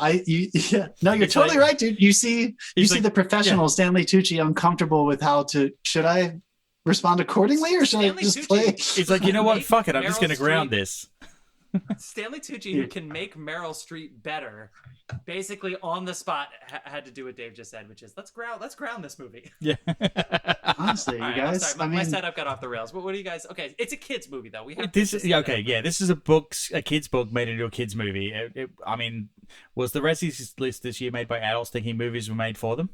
You're totally right, dude. You see the professional Stanley Tucci uncomfortable with should I respond accordingly or should Stanley I just Tucci play? It's like, you know what? Fuck it. I'm just going to ground this. Stanley Tucci, who can make Meryl Streep better, basically on the spot had to do what Dave just said, which is let's ground this movie. Yeah. Honestly, you guys. My setup got off the rails. But what do you guys? Okay, it's a kids movie though. This is a kids book made into a kids movie. I mean, was the Razzies list this year made by adults thinking movies were made for them?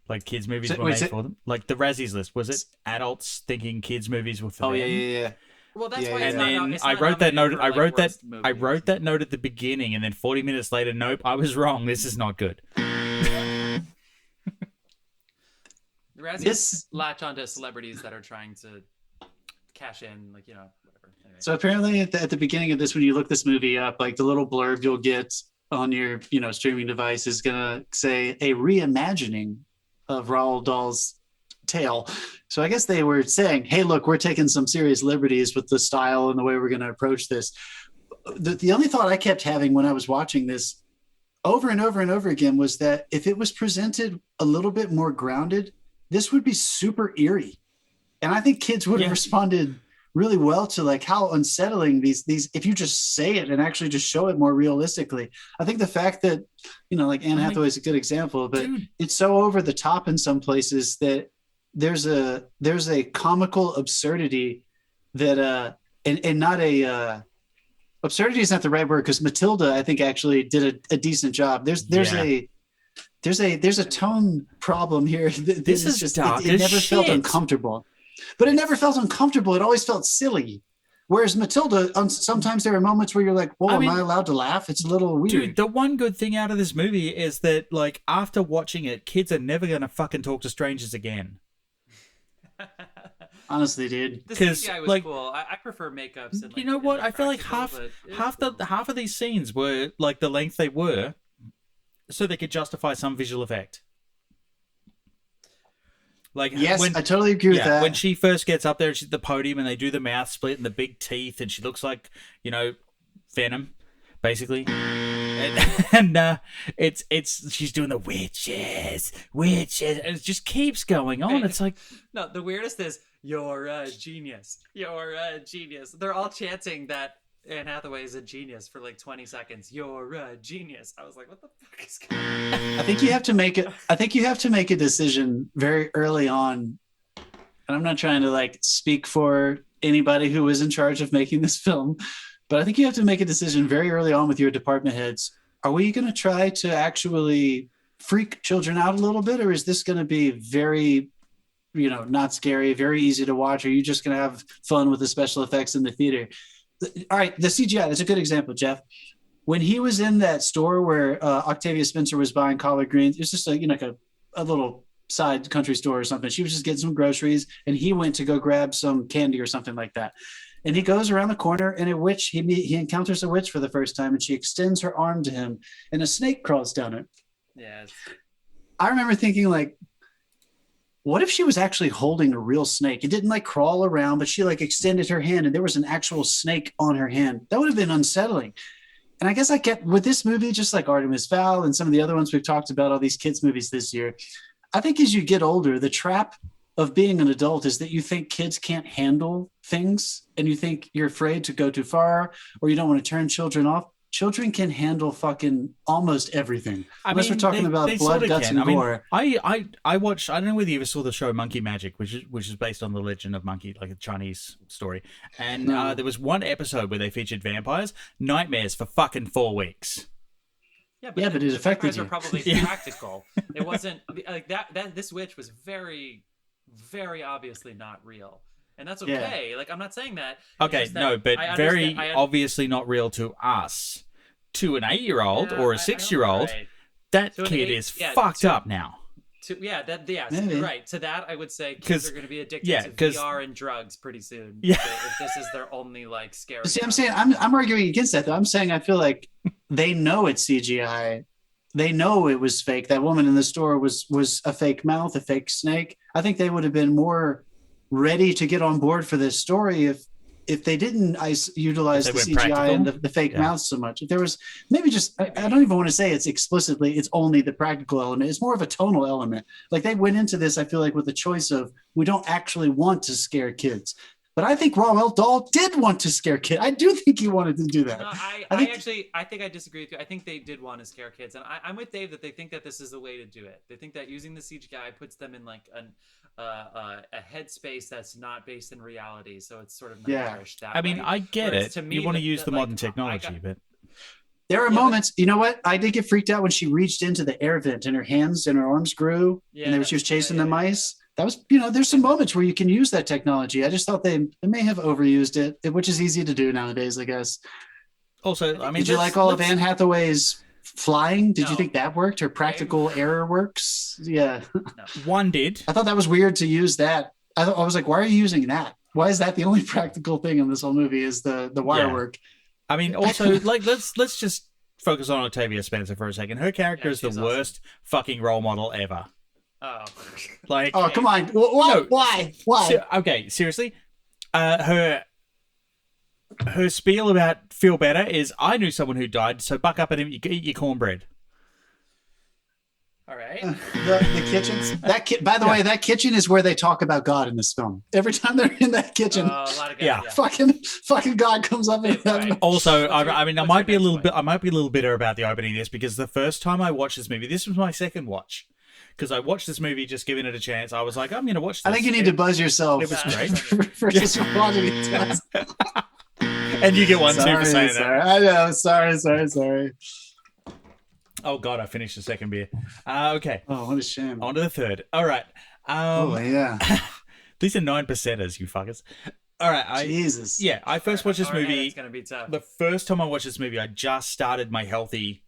Like kids movies were made for them? Like the Razzies list, was it adults thinking kids movies were for them? Oh yeah. Well, that's why. And then I wrote that note. I wrote that note at the beginning, and then 40 minutes later, nope, I was wrong. This is not good. The Razzies latch onto celebrities that are trying to cash in, like whatever. Anyway. So apparently, at the beginning of this, when you look this movie up, like the little blurb you'll get on your streaming device is gonna say a reimagining of Roald Dahl's tale. So I guess they were saying, hey, look, we're taking some serious liberties with the style and the way we're going to approach this. the only thought I kept having when I was watching this over and over and over again was that if it was presented a little bit more grounded, this would be super eerie. And I think kids would have responded really well to like how unsettling these if you just say it and actually just show it more realistically. I think the fact that, you know, like Anne Hathaway is a good example, but it's so over the top in some places that there's a comical absurdity that and not a absurdity is not the right word, because Matilda I think actually did a decent job. There's a tone problem here. This is just dark it never as felt shit. uncomfortable. But it never felt uncomfortable. It always felt silly. Whereas Matilda, sometimes there are moments where you're like, whoa, am I allowed to laugh? It's a little weird. Dude, the one good thing out of this movie is that, like, after watching it, kids are never going to fucking talk to strangers again. Honestly, dude. The CGI was like, cool. I prefer makeups. And, like, you know what? I feel like half of these scenes were, like, the length they were so they could justify some visual effect. Like, yes, I totally agree with that. When she first gets up there, she's at the podium and they do the mouth split and the big teeth, and she looks like, you know, Venom, basically. And it's she's doing the witches, and it just keeps going on. It's like, no, the weirdest is you're a genius. You're a genius. They're all chanting that Anne Hathaway is a genius for like 20 seconds. You're a genius. I was like, what the fuck is going on? I think you have to make a decision very early on. And I'm not trying to like speak for anybody who was in charge of making this film, but I think you have to make a decision very early on with your department heads. Are we going to try to actually freak children out a little bit, or is this going to be very, you know, not scary, very easy to watch? Or are you just going to have fun with the special effects in the theater? All right, the CGI, that's a good example, Jeff. When he was in that store where Octavia Spencer was buying collard greens, it was just a little side country store or something. She was just getting some groceries, and he went to go grab some candy or something like that. And he goes around the corner, and he encounters a witch for the first time, and she extends her arm to him, and a snake crawls down it. Yeah. I remember thinking, like, what if she was actually holding a real snake? It didn't like crawl around, but she like extended her hand and there was an actual snake on her hand. That would have been unsettling. And I guess I get with this movie, just like Artemis Fowl and some of the other ones we've talked about, all these kids movies this year. I think as you get older, the trap of being an adult is that you think kids can't handle things, and you think you're afraid to go too far, or you don't want to turn children off. Children can handle fucking almost everything. Unless we're talking about blood, guts, and gore. I watched. I don't know whether you ever saw the show Monkey Magic, which is based on the legend of Monkey, like a Chinese story. And there was one episode where they featured vampires, nightmares for fucking 4 weeks. Yeah, but it affected you. Are probably practical. It wasn't like that. This witch was very, very obviously not real. And that's okay. Yeah. Like, I'm not saying that. Okay, no, but very obviously not real to us. To an 8-year-old or a 6-year-old, right. That kid is fucked up now. You're right. To that, I would say kids are going to be addicted to VR and drugs pretty soon. Yeah. If this is their only, like, scary. See, I'm saying, I'm arguing against that, though. I'm saying I feel like they know it's CGI. They know it was fake. That woman in the store was a fake mouth, a fake snake. I think they would have been more ready to get on board for this story if they didn't utilize the CGI practical? And the fake mouths so much. If there was maybe just, I don't even want to say it's explicitly, it's only the practical element. It's more of a tonal element. Like they went into this, I feel like, with the choice of, we don't actually want to scare kids. But I think Roald Dahl did want to scare kids. I do think he wanted to do that. No, I think I disagree with you. I think they did want to scare kids. And I'm with Dave that they think that this is the way to do it. They think that using the CGI puts them in like a headspace that's not based in reality. So it's sort of nightmarish that I mean, way. I get it. To me, you want to use the modern technology, but... There are moments, you know what? I did get freaked out when she reached into the air vent and her hands and her arms grew and she was chasing the mice. That was, there's some moments where you can use that technology. I just thought they may have overused it, which is easy to do nowadays, I guess. Also, I mean, did you like all of Anne Hathaway's flying? Did you think that worked? Her practical error works? Yeah. No. One did. I thought that was weird to use that. I was like, why are you using that? Why is that the only practical thing in this whole movie is the wire work? I mean, also, like, let's just focus on Octavia Spencer for a second. Her character is the worst fucking role model ever. Oh, like, oh, come on! Why? Okay, seriously, her her spiel about feel better is, I knew someone who died, so buck up and eat your cornbread. All right. The kitchens. By the way, that kitchen is where they talk about God in this film. Every time they're in that kitchen, A lot of God, Yeah. fucking God comes up. Wait, wait. Also, What's your- I mean, I what's might be your a little next bit, I might be a little bitter about the opening of this, because the first time I watched this movie, this was my second watch, because I watched this movie just giving it a chance. I was like, I'm going to watch this. I think you need to buzz yourself. It was great. for just watching it twice. And you get one too for saying sorry. that. I know. Sorry. Oh God, I finished the second beer. Okay, Oh, what a shame. on to the third. All right. Oh yeah. These are 9%ers, you fuckers. All right. Jesus. Yeah, I first watched this All right, movie. it's gonna be tough. The first time I watched this movie, I just started my healthy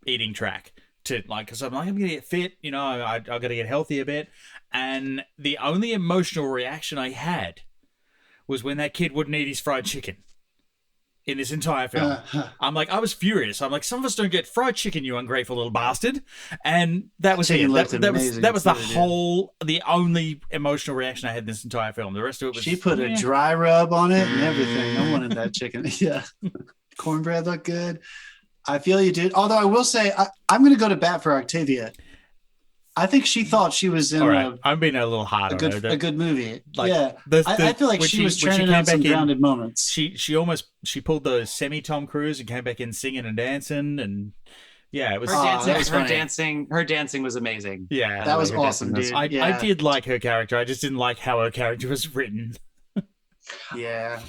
eating track to because I'm like, I'm gonna get fit, I got to get healthy a bit, and the only emotional reaction I had was when that kid wouldn't eat his fried chicken in this entire film. I'm like, I was furious. I'm like, some of us don't get fried chicken, you ungrateful little bastard. And that was Chicken it. looked That was amazing the only emotional reaction I had in this entire film. The rest of it was She put a dry rub on it and everything. I wanted that chicken. Yeah. Cornbread looked good. I feel you did. Although I will say, I'm going to go to bat for Octavia. I think she thought she was in all right. I'm being a little hard on her. a good movie. Like, Yeah. I feel like she was churning out some grounded moments. She pulled the semi Tom Cruise and came back in singing and dancing, and yeah, it was Her dancing was amazing. Yeah, that was awesome, dude. I Yeah. did like her character. I just didn't like how her character was written. Yeah.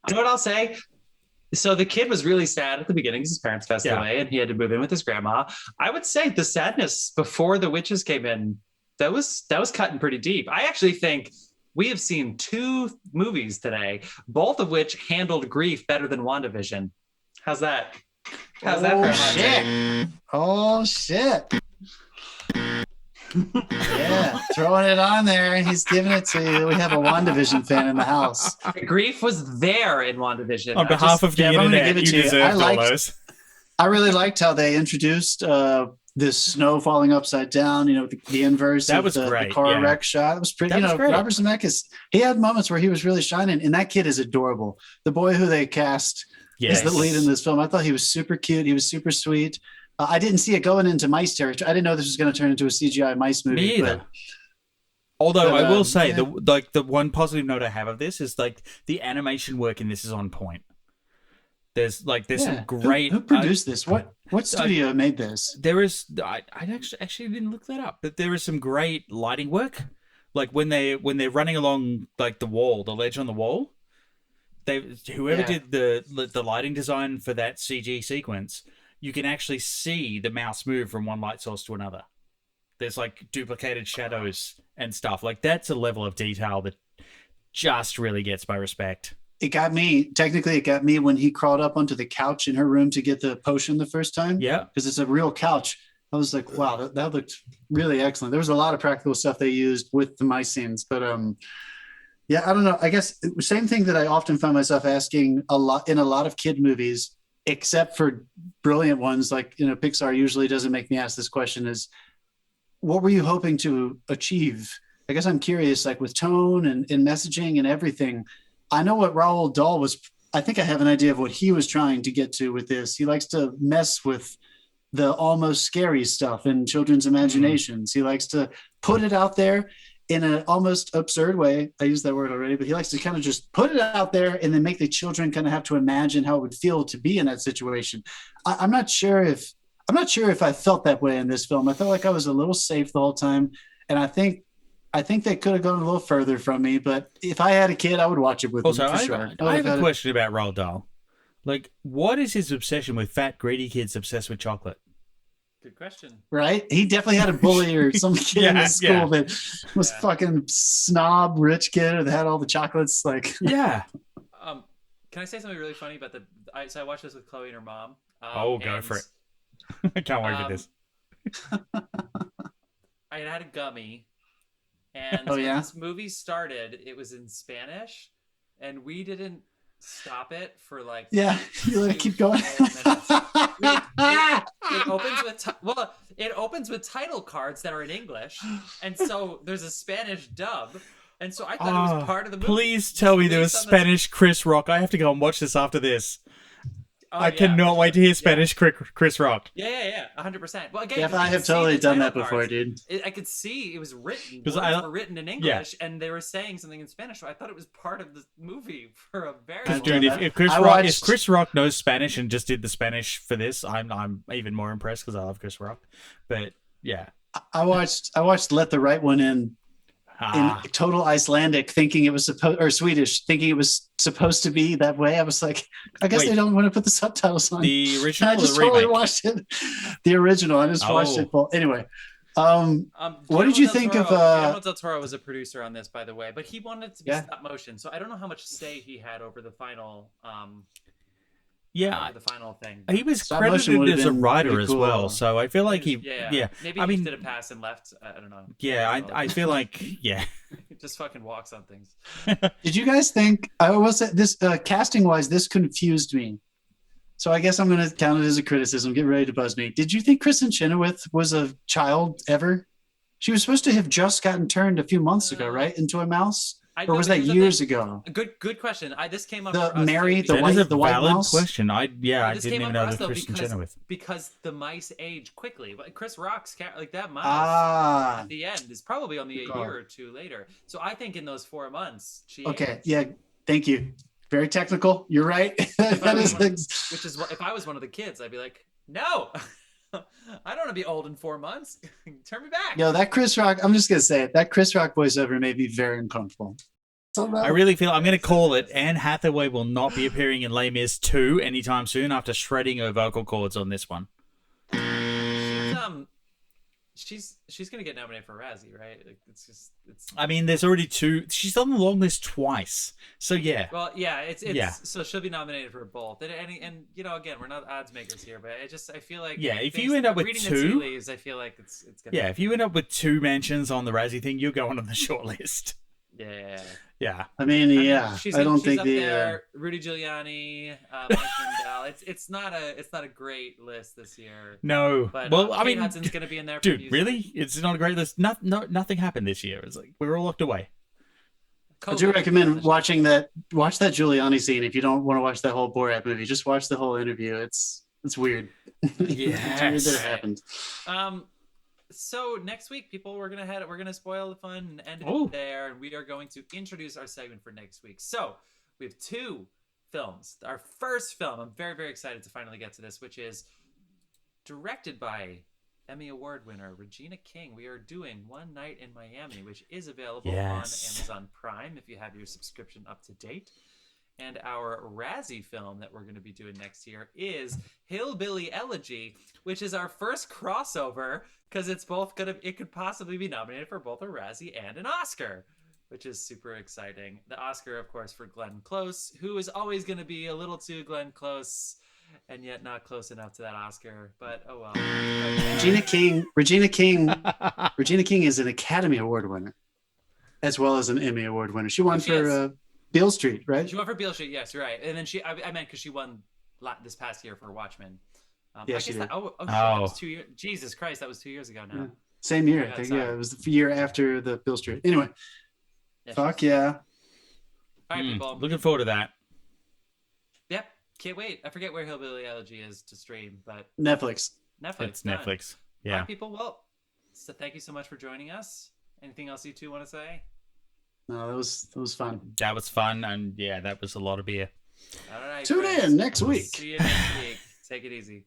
You know what I'll say? So the kid was really sad at the beginning because his parents passed away and he had to move in with his grandma. I would say the sadness before the witches came in, that was cutting pretty deep. I actually think we have seen 2 movies today, both of which handled grief better than WandaVision. How's that? How's that for a hot take? Oh shit. Yeah, throwing it on there, and he's giving it to you. We have a WandaVision fan in the house. The grief was there in WandaVision. On behalf of the I'm gonna internet, give it you to you. deserved all those. I really liked how they introduced this snow falling upside down. The inverse. That of was the great, car yeah. wreck shot. It was pretty. That was great. Robert Zemeckis. He had moments where he was really shining, and that kid is adorable. The boy who they cast is the lead in this film. I thought he was super cute. He was super sweet. I didn't see it going into mice territory. I didn't know this was going to turn into a CGI mice movie. Me either. Although I will say the one positive note I have of this is the animation work in this is on point. There's some great. Who produced this? What studio made this? There is. I actually didn't look that up, but there is some great lighting work. Like when they're running along the wall, the ledge on the wall. Whoever did the lighting design for that CG sequence, you can actually see the mouse move from one light source to another. There's duplicated shadows and stuff. That's a level of detail that just really gets my respect. It got me when he crawled up onto the couch in her room to get the potion the first time. Yeah. Because it's a real couch. I was like, wow, that looked really excellent. There was a lot of practical stuff they used with the mice scenes, but yeah, I don't know. I guess same thing that I often find myself asking in a lot of kid movies, except for brilliant ones like Pixar usually doesn't make me ask this question, is what were you hoping to achieve? I guess I'm curious, with tone and messaging and everything. I know what Roald Dahl was. I think I have an idea of what he was trying to get to with this. He likes to mess with the almost scary stuff in children's imaginations. He likes to put it out there in an almost absurd way. I used that word already, but he likes to kind of just put it out there and then make the children kind of have to imagine how it would feel to be in that situation. I'm not sure if I felt that way in this film. I felt like I was a little safe the whole time, and I think they could have gone a little further from me. But if I had a kid, I would watch it with them for sure. I have a question about Roald Dahl. What is his obsession with fat, greedy kids obsessed with chocolate? Good question. Right? He definitely had a bully or some kid in his school that was fucking snob rich kid that had all the chocolates. Yeah. Can I say something really funny about so I watched this with Chloe and her mom. Go for it. I can't wait for this. I had a gummy, and when this movie started, it was in Spanish, and we didn't stop it for you let it keep going. It opens with title cards that are in English, and so there's a Spanish dub, And so I thought it was part of the movie. Please tell me there was Spanish Chris Rock. I have to go and watch this after this. I cannot wait to hear Spanish Chris Rock. Yeah, 100%. Well, again, Yeah, I have totally done that before, dude. I could see it was written. Because words were written in English, and they were saying something in Spanish. So I thought it was part of the movie for a very long Dude, time. if Chris Rock knows Spanish and just did the Spanish for this, I'm even more impressed because I love Chris Rock. But yeah, I watched Let the Right One In total Icelandic, thinking it was or Swedish, thinking it was supposed to be that way. I was like, I guess they don't want to put the subtitles on. The original, I just totally watched it. The original. I just watched it full. Anyway, what did you think of? Guillermo del Toro was a producer on this, by the way, but he wanted it to be stop motion, so I don't know how much say he had over the final. The final thing. He was credited as a writer as well, so I feel like maybe he did a pass and left. I don't know. Yeah, I feel like he just fucking walks on things. Did you guys think? I will say this, casting wise, this confused me. So I guess I'm going to count it as a criticism. Get ready to buzz me. Did you think Kristen Chenoweth was a child ever? She was supposed to have just gotten turned a few months ago, right, into a mouse. Or was that years ago? Good question. This came up. The for us Mary, the that white, is a the white valid mouse question. I didn't even know the Kristen Chenoweth. Because the mice age quickly. But Chris Rock's like that mouse at the end is probably only a year or two later. So I think in those 4 months, she. Okay. Yeah. Thank you. Very technical. You're right. Which is what if I was one of the kids, I'd be like, no. I don't want to be old in 4 months. Turn me back. Yo, that Chris Rock, I'm just going to say it. That Chris Rock voiceover made me very uncomfortable. I really feel I'm going to call it. Anne Hathaway will not be appearing in Les Mis 2 anytime soon after shredding her vocal cords on this one. She's going to get nominated for a Razzie, right? I mean, there's already 2. She's on the long list twice. So yeah. Well, so she'll be nominated for both. And you know, again, we're not odds makers here, but I feel like if you end up with 2 the tea leaves, I feel like it's going to if you end up with 2 mentions on the Razzie thing, you're going on the short list. Yeah. I mean, I don't think there. Rudy Giuliani, Mike Lindell. It's not a great list this year. No, but I mean, Hudson's going to be in there. Dude, really? It's not a great list. Nothing happened this year. It's like we're all locked away. I do recommend watching that. Watch that Giuliani scene if you don't want to watch that whole Borat movie. Just watch the whole interview. It's weird. Yeah, it's weird that it happened. So next week, people, we're gonna spoil the fun and end it there, and we are going to introduce our segment for next week. So we have 2 films. Our first film, I'm very, very excited to finally get to this, which is directed by Emmy Award winner Regina King. We are doing One Night in Miami, which is available on Amazon Prime if you have your subscription up to date. And our Razzie film that we're going to be doing next year is Hillbilly Elegy, which is our first crossover because it could possibly be nominated for both a Razzie and an Oscar, which is super exciting. The Oscar, of course, for Glenn Close, who is always going to be a little too Glenn Close and yet not close enough to that Oscar. But oh well. Regina King is an Academy Award winner as well as an Emmy Award winner. She won for Beale Street, right? She won for Beale Street, yes, right. And then I meant because she won this past year for Watchmen. She did. That was 2 years. Jesus Christ, that was 2 years ago now. Yeah. Same year, I think. Yeah, it was the year after the Beale Street. Anyway, fuck yeah. All right, people. Looking forward to that. Yep, can't wait. I forget where Hillbilly Elegy is to stream, but Netflix. It's Netflix. Yeah. All right, people. Well, so thank you so much for joining us. Anything else you two want to say? No, that was fun. That was fun, and that was a lot of beer. All right. Tune in next week. See you next week. Take it easy.